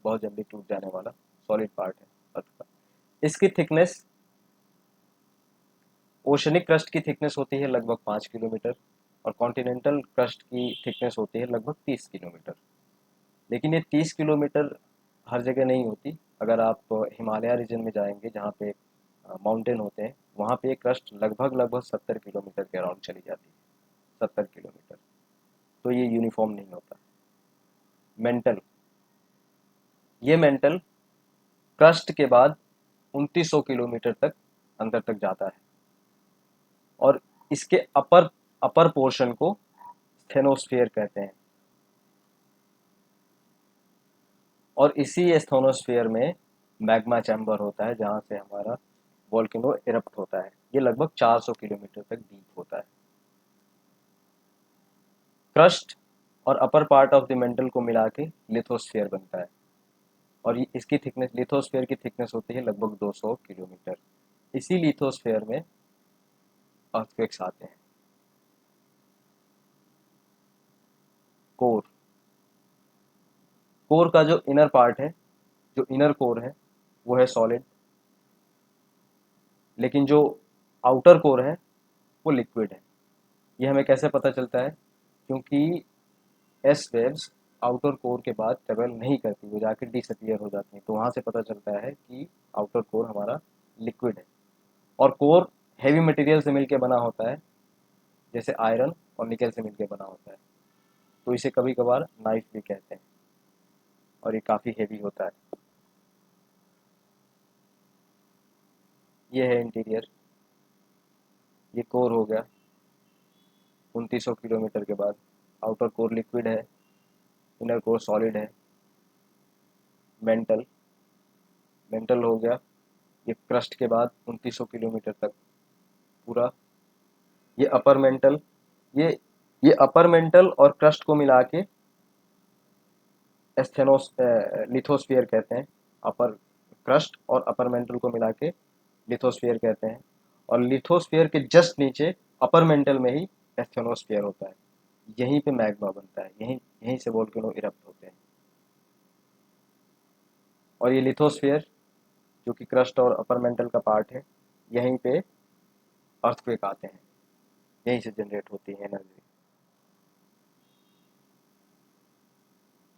S1: बहुत जल्दी टूट जाने वाला सॉलिड पार्ट है अर्थ का। इसकी थिकनेस, ओशनिक क्रस्ट की थिकनेस होती है लगभग 5 किलोमीटर, और कॉन्टिनेंटल क्रस्ट की थिकनेस होती है लगभग 30 किलोमीटर। लेकिन ये 30 किलोमीटर हर जगह नहीं होती। अगर आप हिमालय रीजन में जाएंगे जहाँ पे माउंटेन होते हैं, वहाँ पे क्रस्ट लगभग लगभग 70 किलोमीटर के अराउंड चली जाती है, 70 किलोमीटर। तो ये यूनिफॉर्म नहीं होता। मेंटल, ये मेंटल क्रस्ट के बाद 2900 किलोमीटर तक अंदर तक जाता है, और इसके अपर अपर पोर्शन को स्टेनोस्फीयर कहते हैं। और इसी स्टेनोस्फीयर में मैग्मा चैम्बर होता है जहाँ से हमारा वोल्केनो इरप्ट होता है। ये लगभग 400 किलोमीटर तक डीप होता है। क्रस्ट और upper part of the mental को मिला के लिथोस्फीयर बनता है, और इसकी थिकनेस, लिथोस्फीयर की थिकनेस होती है लगभग 200 किलोमीटर। इसी लिथोस्फीयर में अर्थक्वेक्स आते हैं। कोर, कोर का जो इनर पार्ट है, जो इनर कोर है, वो है सॉलिड, लेकिन जो आउटर कोर है वो लिक्विड है। ये हमें कैसे पता चलता है? क्योंकि एस वेव्स आउटर कोर के बाद ट्रेवल नहीं करती, वो जाके डिसअपियर हो जाती हैं, तो वहाँ से पता चलता है कि आउटर कोर हमारा लिक्विड है। और कोर हैवी मटेरियल से मिलकर बना होता है, जैसे आयरन और निकल से मिलकर बना होता है, तो इसे कभी कभार नाइफ भी कहते हैं, और ये काफ़ी हैवी होता है। ये है इंटीरियर, ये कोर हो गया 2900 किलोमीटर के बाद। आउटर कोर लिक्विड है, इनर कोर सॉलिड है। मेंटल, मेंटल हो गया ये क्रस्ट के बाद 2900 किलोमीटर तक पूरा। ये अपर मेंटल, ये ये अपर मेंटल और क्रस्ट को मिला के एस्थेनोस लिथोस्फीयर कहते हैं। अपर क्रस्ट और अपर मेंटल को मिला के लिथोस्फीयर कहते हैं, और लिथोस्फीयर के जस्ट नीचे अपर मेंटल में ही एस्थेनोस्फीयर होता है। यहीं पे मैग्मा बनता है, यहीं यहीं से वोल्केनो इरप्ट होते हैं। और ये लिथोस्फीयर जो कि क्रस्ट और अपर मेंटल का पार्ट है, यहीं पे अर्थक्वेक आते हैं, यहीं से जनरेट होती है एनर्जी।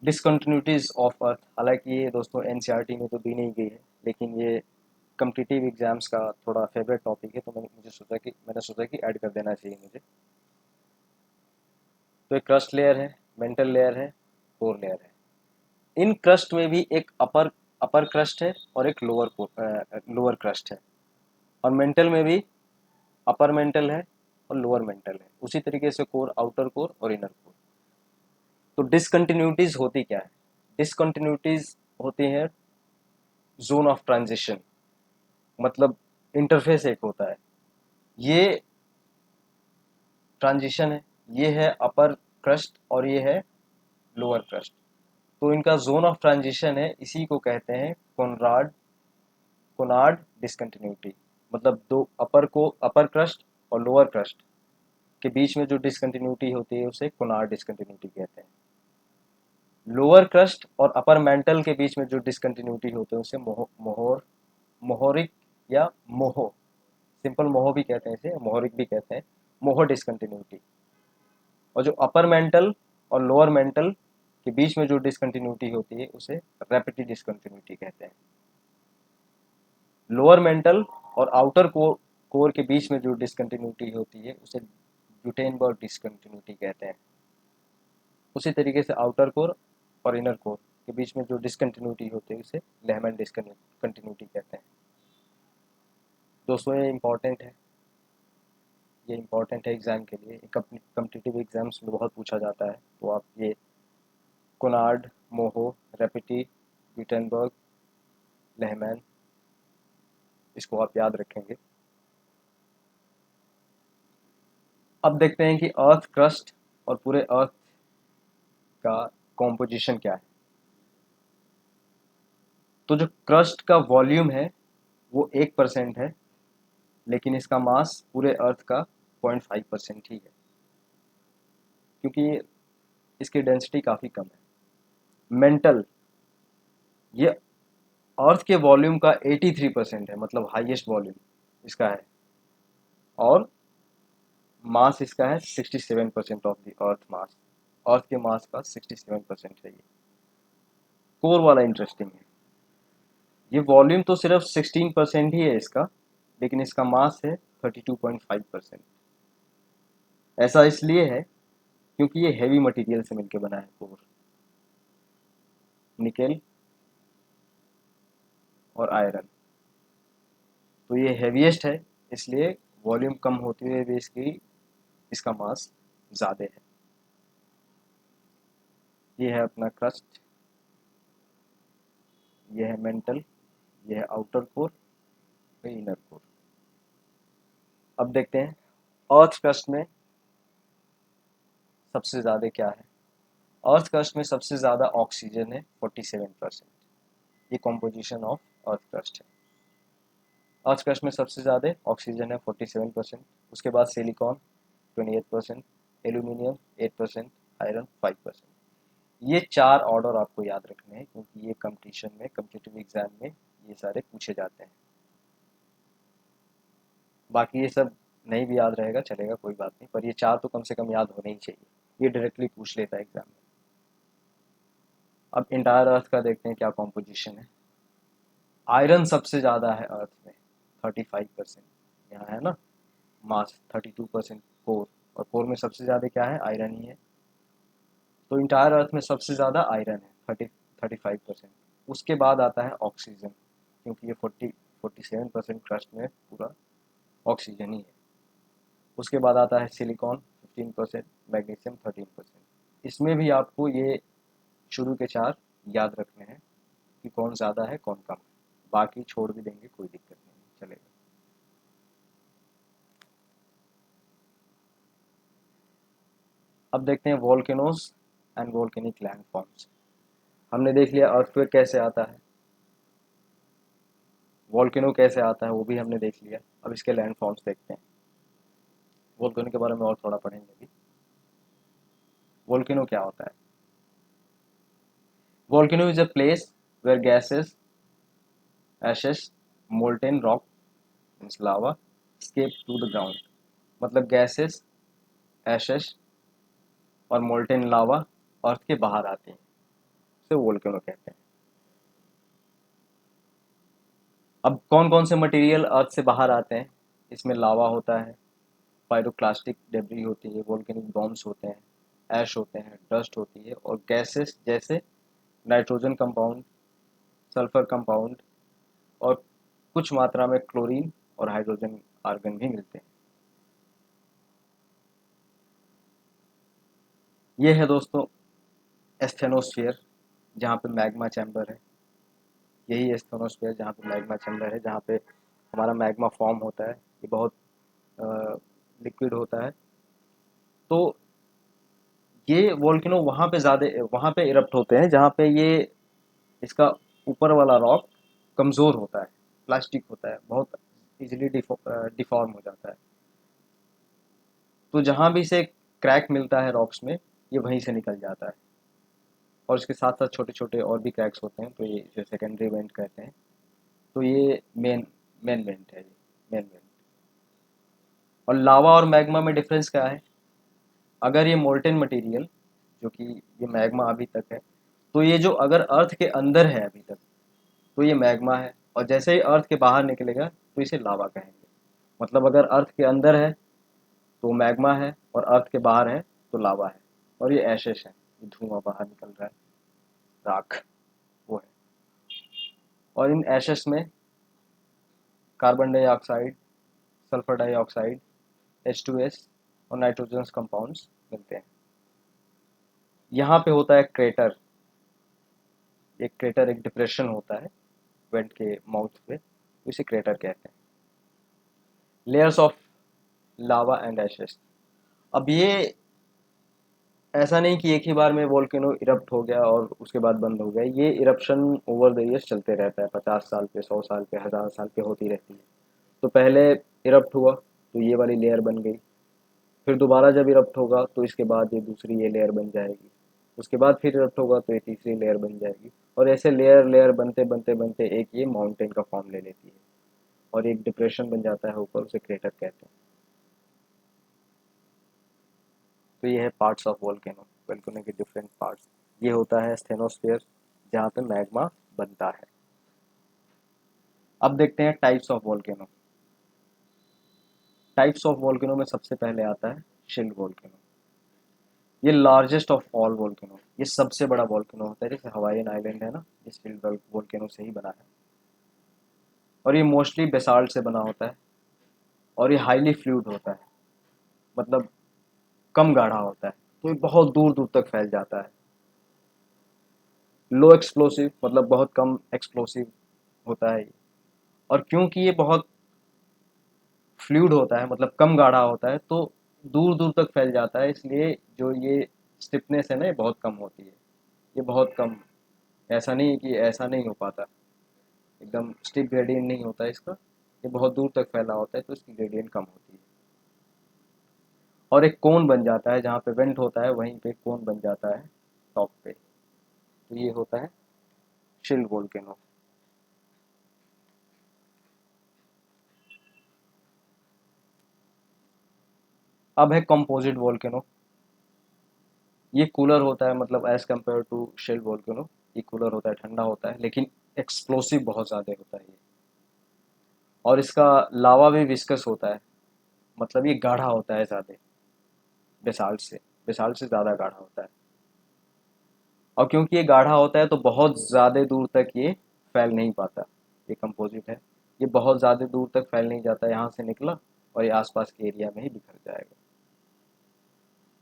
S1: डिसकंटिन्यूटीज ऑफ अर्थ, हालांकि ये दोस्तों एनसीईआरटी में तो दी नहीं गई है, लेकिन ये कम्पिटिटिव एग्जाम्स का थोड़ा फेवरेट टॉपिक है, तो मैंने सोचा कि ऐड कर देना चाहिए मुझे। तो एक क्रस्ट लेयर है, मेंटल लेयर है, कोर लेयर है। इन क्रस्ट में भी एक अपर अपर क्रस्ट है और एक लोअर क्रस्ट है, और मेंटल में भी अपर मेंटल है और लोअर मेंटल है। उसी तरीके से कोर, आउटर कोर और इनर कोर। तो डिसकंटिन्यूटीज होती क्या है? डिसकंटिन्यूटीज होती है जोन ऑफ ट्रांजिशन, मतलब इंटरफेस एक होता है, ये ट्रांजिशन है, ये है अपर क्रस्ट और ये है लोअर क्रस्ट। तो इनका जोन ऑफ ट्रांजिशन है, इसी को कहते हैं कोनार्ड डिसकंटिन्यूटी। मतलब दो अपर क्रस्ट और लोअर क्रस्ट के बीच में जो डिसकंटिन्यूटी होती है उसे कोनार्ड डिसकंटिन्यूटी कहते हैं। लोअर क्रस्ट और अपर मेंटल के बीच में जो डिसकंटिन्यूटी होते हैं उसे मोहोरिक या मोहो, सिंपल मोहो भी कहते हैं इसे, मोहोरिक भी कहते हैं, मोहो डिसकंटिन्यूटी। और जो अपर मेंटल और लोअर मेंटल के बीच में जो डिसकंटिन्यूटी होती है उसे रैपिड डिसकंटिन्यूटी कहते हैं। लोअर मेंटल और आउटर कोर के बीच में जो डिसकंटिन्यूटी होती है उसे गुटेनबर्ग डिसकंटिन्यूटी कहते हैं। उसी तरीके से आउटर कोर और इनर कोर के बीच में जो डिसकंटिन्यूटी होती है उसे लेहमैन डिसकंटिन्यूटी कहते हैं। दोस्तों ये इम्पोर्टेंट है एग्जाम के लिए, कम्पिटिटिव एग्जाम्स में बहुत पूछा जाता है। तो आप ये कोनार्ड, मोहो, रेपिटी, गुटेनबर्ग, लेहमैन, इसको आप याद रखेंगे। अब देखते हैं कि अर्थ क्रस्ट और पूरे अर्थ का कॉम्पोजिशन क्या है। तो जो क्रस्ट का वॉल्यूम है वो 1% है, लेकिन इसका मास पूरे अर्थ का 0.5% ही है, क्योंकि इसकी डेंसिटी काफ़ी कम है। मेंटल, ये अर्थ के वॉल्यूम का 83% है, मतलब हाईएस्ट वॉल्यूम इसका है, और मास इसका है 67% ऑफ द अर्थ मास। अर्थ के मास का 67% है ये। कोर वाला इंटरेस्टिंग है, ये वॉल्यूम तो सिर्फ 16% ही है इसका, लेकिन इसका मास है 32.5%। ऐसा इसलिए है क्योंकि ये हैवी मटेरियल से मिलकर बना है कोर, निकेल और आयरन। तो ये हैवीएस्ट है, इसलिए वॉल्यूम कम होते हुए भी इसका मास ज़्यादा है। ये है अपना क्रस्ट, ये है मेंटल, ये है आउटर कोर, ये इनर कोर। अब देखते हैं अर्थ क्रस्ट में सबसे ज़्यादा क्या है। अर्थ क्रस्ट में सबसे ज़्यादा ऑक्सीजन है 47%। ये कॉम्पोजिशन ऑफ अर्थ क्रस्ट है। अर्थ क्रस्ट में सबसे ज़्यादा ऑक्सीजन है 47%, उसके बाद सिलिकॉन 28%, एल्यूमिनियम 8%, आयरन 5%। ये 4 ऑर्डर आपको याद रखने हैं, क्योंकि ये कंपटीशन में, कम्पिटिटिव एग्जाम में ये सारे पूछे जाते हैं। बाकी ये सब नहीं भी याद रहेगा चलेगा, कोई बात नहीं, पर ये 4 तो कम से कम याद होने ही चाहिए, ये डायरेक्टली पूछ लेता है एग्जाम में। अब इंटायर अर्थ का देखते हैं क्या कॉम्पोजिशन है। आयरन सबसे ज़्यादा है अर्थ में 35%, यहाँ है ना, मास 32% कोर, और कोर में सबसे ज़्यादा क्या है, आयरन ही है। तो इंटायर अर्थ में सबसे ज़्यादा आयरन है 35%। उसके बाद आता है ऑक्सीजन, क्योंकि ये 47% क्रस्ट में पूरा ऑक्सीजन ही है। उसके बाद आता है सिलिकॉन 15%, मैग्नीशियम 13%। इसमें भी आपको ये शुरू के 4 याद रखने हैं कि कौन ज़्यादा है कौन कम है, बाकी छोड़ भी देंगे, कोई दिक्कत नहीं, चलेगा। अब देखते हैं वोल्केनोज एंड वोल्केनिक लैंडफॉर्म्स। हमने देख लिया अर्थक्वेक कैसे आता है, वोल्केनो कैसे आता है वो भी हमने देख लिया। अब इसके लैंडफॉर्म्स देखते हैं। वोल्केनो के बारे में और थोड़ा पढ़ेंगे अभी। वोल्केनो क्या होता है? Volcano is a place where gases, ashes, molten rock means lava escape to the ground. मतलब गैसेस, एशेस और मोल्टेन लावा अर्थ के बाहर आते हैं। उसे वोल्केनो कहते हैं। अब कौन कौन से मटेरियल अर्थ से बाहर आते हैं? इसमें लावा होता है, पायरोक्लास्टिक डेब्री होती है, वोल्केनिक बॉम्ब्स होते हैं, ऐश होते हैं, डस्ट होती है, और गैसेस जैसे नाइट्रोजन कंपाउंड, सल्फर कंपाउंड, और कुछ मात्रा में क्लोरीन और हाइड्रोजन आर्गन भी मिलते हैं। ये है दोस्तों एस्थेनोस्फीयर, जहाँ पे मैग्मा चैम्बर है। यही एस्थेनोस्फीयर जहाँ पे मैग्मा चैम्बर है, जहाँ पे हमारा मैग्मा फॉर्म होता है। ये बहुत लिक्विड होता है। तो ये वोल्केनो वहाँ पे इरप्ट होते हैं जहाँ पे ये इसका ऊपर वाला रॉक कमज़ोर होता है, प्लास्टिक होता है, बहुत इजीली डिफॉर्म हो जाता है। तो जहाँ भी से क्रैक मिलता है रॉक्स में, ये वहीं से निकल जाता है। और इसके साथ साथ छोटे छोटे और भी क्रैक्स होते हैं, तो ये जो सेकेंडरी वेंट कहते हैं। तो ये मेन मेन वेंट है, ये मेन वेंट। और लावा और मैग्मा में डिफरेंस क्या है? अगर ये मोल्टेन मटेरियल, जो कि ये मैग्मा अभी तक है, तो ये जो अगर अर्थ के अंदर है अभी तक, तो ये मैग्मा है। और जैसे ही अर्थ के बाहर निकलेगा तो इसे लावा कहेंगे। मतलब अगर अर्थ के अंदर है तो मैग्मा है, और अर्थ के बाहर है तो लावा है। और ये एशेस है, ये धुआं बाहर निकल रहा है, राख, वो है। और इन एशेस में carbon dioxide, sulphur dioxide, H2S और नाइट्रोजन कंपाउंड्स मिलते हैं। यहाँ पे होता है क्रेटर। एक क्रेटर एक डिप्रेशन होता है वेंट के माउथ पे, इसे क्रेटर कहते हैं। Layers of lava and ashes. अब ये ऐसा नहीं कि एक ही बार में वोल्केनो इरप्ट हो गया और उसके बाद बंद हो गया। ये इरप्शन ओवर द ईयर्स चलते रहता है, 50 साल पे, 100 साल पे, 1000 साल पे होती रहती है। तो पहले इरप्ट हुआ तो ये वाली लेयर बन गई, फिर दोबारा जब इरप्ट होगा तो इसके बाद ये दूसरी ये लेयर बन जाएगी, उसके बाद फिर इरप्ट होगा तो ये तीसरी लेयर बन जाएगी, और ऐसे लेयर लेयर बनते बनते बनते एक ये माउंटेन का फॉर्म ले लेती है, और एक डिप्रेशन बन जाता है ऊपर, उसे क्रेटर कहते हैं। तो ये है पार्ट्स ऑफ वोल्केनो, वोल्केनो के डिफरेंट पार्ट्स। ये होता है स्टेनोस्फेयर, जहाँ पे मैग्मा बनता है। अब देखते हैं types of volcano. Types of volcano में सबसे पहले आता है शिल्ड वोल्केनो। ये लार्जेस्ट ऑफ ऑल वोल्केनो, ये सबसे बड़ा वोल्केनो होता है। जैसे हवाईन आइलैंड है ना, ये शिल्ड वोल्केनो से ही बना है। और ये मोस्टली बेसाल्ट से बना होता है, और ये हाईली फ्लूइड होता है, मतलब कम गाढ़ा होता है, तो ये बहुत दूर दूर तक फैल जाता है। लो एक्सप्लोसिव, मतलब बहुत कम एक्सप्लोसिव होता है ये। और क्योंकि ये बहुत फ्लूइड होता है, मतलब कम गाढ़ा होता है, तो दूर दूर तक फैल जाता है, इसलिए जो ये स्टिफनेस है ना, ये बहुत कम होती है। ये बहुत कम, ऐसा नहीं है कि ऐसा नहीं हो पाता, एकदम स्टिफ ग्रेडियंट नहीं होता है इसका। ये बहुत दूर तक फैला होता है, तो इसकी ग्रेडियंट कम होती है। और एक कोन बन जाता है, जहाँ पे वेंट होता है वहीं पे कोन बन जाता है टॉप पे। तो ये होता है शिल्ड वोल्केनो। अब है कंपोजिट वोल्केनो। ये कूलर होता है, मतलब as compare to shield volcano ये कूलर होता है, ठंडा होता है, लेकिन एक्सप्लोसिव बहुत ज़्यादा होता है ये। और इसका लावा भी विस्कस होता है, मतलब ये गाढ़ा होता है ज़्यादा, बेसाल्ट से ज़्यादा गाढ़ा होता है। और क्योंकि ये गाढ़ा होता है तो बहुत ज़्यादा दूर तक ये फैल नहीं पाता। ये कंपोजिट है, ये बहुत ज़्यादा दूर तक फैल नहीं जाता, यहाँ से निकला और ये आसपास के एरिया में ही बिखर जाएगा।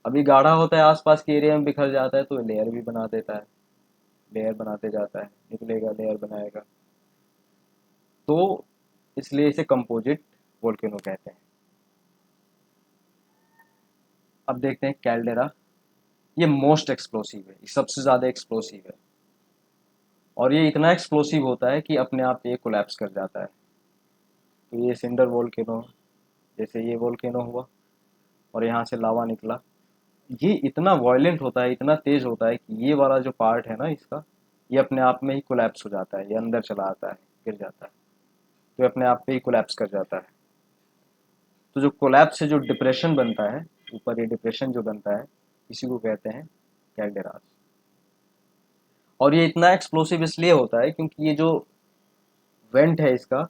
S1: अभी गाढ़ा होता है, आसपास के एरिया में बिखर जाता है, तो लेयर भी बना देता है, लेयर बनाते जाता है, निकलेगा लेयर बनाएगा। तो इसलिए इसे कंपोजिट वोल्केनो कहते हैं। अब देखते हैं कैल्डेरा। ये मोस्ट एक्सप्लोसिव है, ये सबसे ज़्यादा एक्सप्लोसिव है। और ये इतना एक्सप्लोसिव होता है कि अपने आप ये कोलैप्स कर जाता है। तो ये सिंडर वोल्केनो, जैसे ये वोल्केनो हुआ और यहाँ से लावा निकला, ये इतना वायलेंट होता है, इतना तेज होता है कि ये वाला जो पार्ट है ना इसका, ये अपने आप में ही कोलैप्स हो जाता है, ये अंदर चला आता है, गिर जाता है, तो ये अपने आप पे ही कोलैप्स कर जाता है। तो जो कोलैप्स से जो डिप्रेशन बनता है ऊपर, ये डिप्रेशन जो बनता है, इसी को कहते हैं कैल्डेरास। और ये इतना एक्सप्लोसिव इसलिए होता है क्योंकि ये जो वेंट है इसका,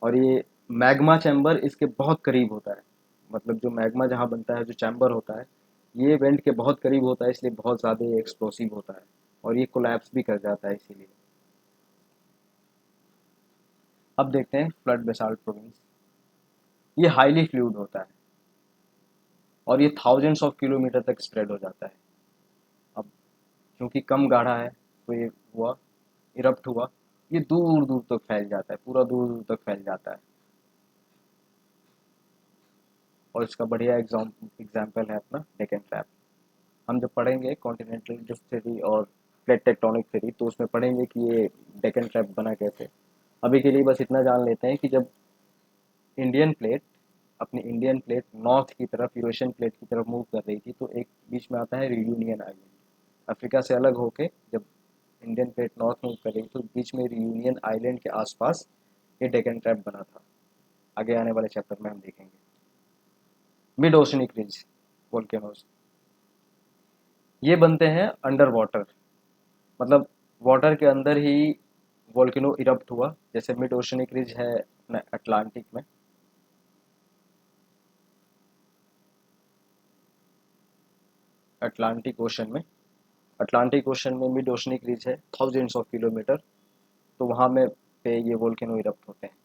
S1: और ये मैग्मा चैम्बर इसके बहुत करीब होता है। मतलब जो मैग्मा जहाँ बनता है, जो चैम्बर होता है, ये वेंट के बहुत करीब होता है, इसलिए बहुत ज़्यादा ये एक्सप्लोसिव होता है और ये कोलैप्स भी कर जाता है इसीलिए। अब देखते हैं फ्लड बेसाल्ट प्रोविंस। ये हाईली फ्लूइड होता है और ये थाउजेंड्स ऑफ किलोमीटर तक स्प्रेड हो जाता है। अब क्योंकि कम गाढ़ा है तो ये हुआ, इरप्ट हुआ, ये दूर दूर तक फैल जाता है, पूरा दूर दूर तक फैल जाता है। और इसका बढ़िया एग्जाम्पल है अपना डेक्कन ट्रैप। हम जब पढ़ेंगे कॉन्टिनेंटल ड्रिफ्ट थ्योरी और प्लेट टेक्टोनिक थ्योरी, तो उसमें पढ़ेंगे कि ये डेक्कन ट्रैप बना कैसे। अभी के लिए बस इतना जान लेते हैं कि जब इंडियन प्लेट अपनी इंडियन प्लेट नॉर्थ की तरफ, यूरेशियन प्लेट की तरफ मूव कर रही थी, तो एक बीच में आता है रियूनियन आइलैंड। अफ्रीका से अलग होके जब इंडियन प्लेट नॉर्थ मूव कर रही, तो बीच में रियूनियन आइलैंड के आसपास ये डेक्कन ट्रैप बना था। आगे आने वाले चैप्टर में हम देखेंगे। मिड ओशनिक रिज वोल्केनोज, ये बनते हैं अंडर वाटर, मतलब वाटर के अंदर ही वोल्केनो इरप्ट हुआ। जैसे मिड ओशनिक रिज है अपने अटलांटिक में, अटलांटिक ओशन में, अटलांटिक ओशन में मिड ओशनिक रिज है थाउजेंड्स ऑफ किलोमीटर, तो वहाँ में पे ये वोल्केनो इरप्ट होते हैं।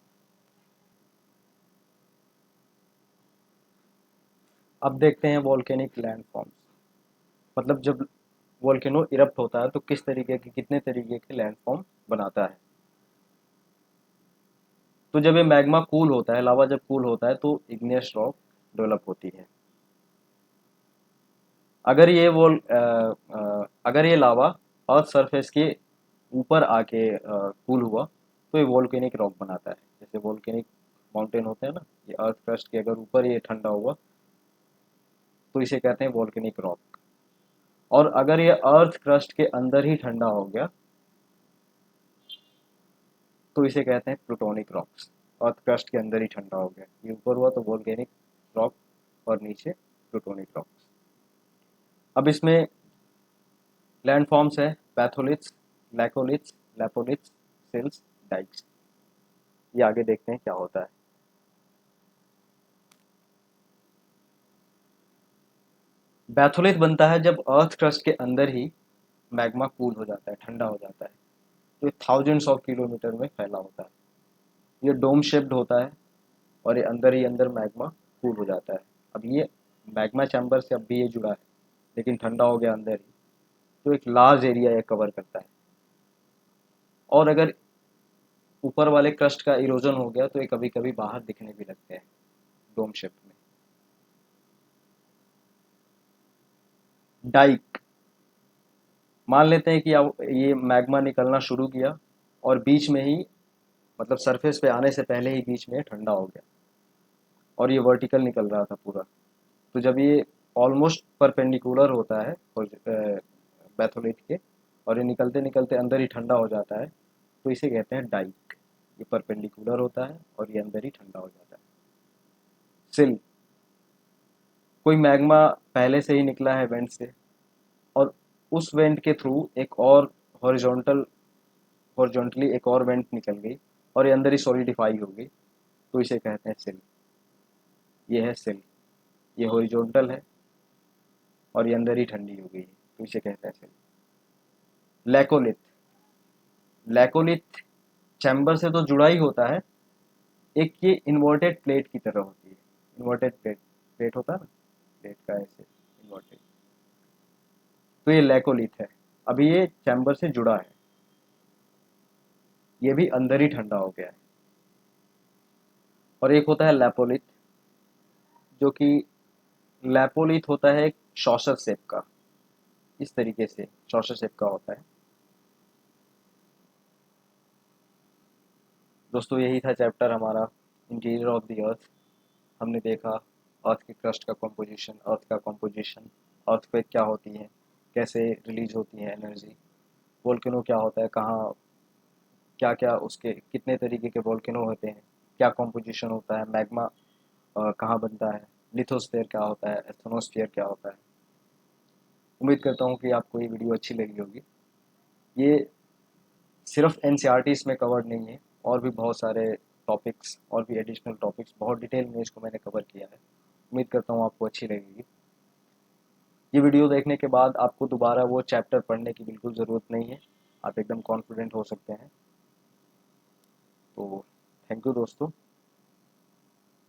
S1: अब देखते हैं वोल्केनिक लैंडफॉर्म्स। मतलब जब वोल्केनो इरप्ट होता है तो किस तरीके के, कितने तरीके के लैंडफॉर्म बनाता है। तो जब ये मैग्मा कूल होता है, लावा जब कूल होता है, तो इग्नियस रॉक डेवलप होती है। अगर ये अगर ये लावा अर्थ सरफेस के ऊपर आके कूल हुआ, तो ये वोल्केनिक रॉक बनाता है। जैसे वोल्केनिक माउंटेन होते हैं ना, ये अर्थ क्रस्ट के अगर ऊपर ये ठंडा हुआ, तो इसे कहते हैं वोल्केनिक रॉक। और अगर ये अर्थ क्रस्ट के अंदर ही ठंडा हो गया, तो इसे कहते हैं प्लूटोनिक रॉक्स। अर्थ क्रस्ट के अंदर ही ठंडा हो गया, ये ऊपर हुआ तो वोल्केनिक रॉक, और नीचे प्लूटोनिक रॉक्स। अब इसमें लैंडफॉर्म्स है पैथोलिथ्स, लैकोलिथ्स, लेपोलिथ्स, सिल्स, डाइक्स। ये आगे देखते हैं क्या होता है। बैथोलिथ बनता है जब अर्थ क्रस्ट के अंदर ही मैग्मा कूल हो जाता है, ठंडा हो जाता है। तो ये थाउजेंड्स ऑफ किलोमीटर में फैला होता है। ये डोम शेप्ड होता है और ये अंदर ही अंदर मैग्मा कूल हो जाता है। अब ये मैग्मा चैम्बर से अब भी ये जुड़ा है, लेकिन ठंडा हो गया अंदर ही, तो एक लार्ज एरिया ये कवर करता है। और अगर ऊपर वाले क्रस्ट का इरोजन हो गया, तो ये कभी कभी बाहर दिखने भी लगते हैं डोम शेप में। डाइक, मान लेते हैं कि अब ये मैग्मा निकलना शुरू किया और बीच में ही, मतलब सरफेस पे आने से पहले ही बीच में ठंडा हो गया और ये वर्टिकल निकल रहा था पूरा। तो जब ये ऑलमोस्ट परपेंडिकुलर होता है बैथोलिथ के, और ये निकलते निकलते अंदर ही ठंडा हो जाता है, तो इसे कहते हैं डाइक। ये परपेंडिकुलर होता है और ये अंदर ही ठंडा हो जाता है। सिल, कोई मैग्मा पहले से ही निकला है वेंट से, और उस वेंट के थ्रू एक और हॉरिजॉन्टली एक और वेंट निकल गई और ये अंदर ही सॉलिडिफाई हो गई, तो इसे कहते हैं सिल। ये है सिल, ये हॉरिजॉन्टल है और ये अंदर ही ठंडी हो गई है, तो इसे कहते हैं सिल। लैकोलिथ, लैकोलिथ चैम्बर से तो जुड़ा ही होता है, एक ये इन्वर्टेड प्लेट की तरह होती है। इन्वर्टेड प्लेट, प्लेट होता है ना, प्लेट का ऐसे इन्वर्टेड, तो ये लैकोलिथ है। अभी ये चैम्बर से जुड़ा है, ये भी अंदर ही ठंडा हो गया है। और एक होता है लैपोलिथ, जो कि लैपोलिथ होता है एक शॉसर शेप का, इस तरीके से शॉसर शेप का होता है। दोस्तों यही था चैप्टर हमारा, इंटीरियर ऑफ द अर्थ। हमने देखा अर्थ के क्रस्ट का कंपोजिशन, अर्थ का कंपोजिशन, अर्थक्वेक क्या होती है, कैसे रिलीज होती है एनर्जी, वोल्केनो क्या होता है, कहाँ, क्या क्या उसके कितने तरीके के वोल्केनो होते हैं, क्या कंपोजिशन होता है, मैग्मा कहाँ बनता है, लिथोस्फीयर क्या होता है, एस्थनोस्फीयर क्या होता है। उम्मीद करता हूँ कि आपको ये वीडियो अच्छी लगी होगी। ये सिर्फ एनसीईआरटी इसमें कवर्ड नहीं है, और भी बहुत सारे टॉपिक्स और भी एडिशनल टॉपिक्स बहुत डिटेल में इसको मैंने कवर किया है। उम्मीद करता हूँ आपको अच्छी लगेगी। ये वीडियो देखने के बाद आपको दोबारा वो चैप्टर पढ़ने की बिल्कुल ज़रूरत नहीं है, आप एकदम कॉन्फिडेंट हो सकते हैं। तो थैंक यू दोस्तों।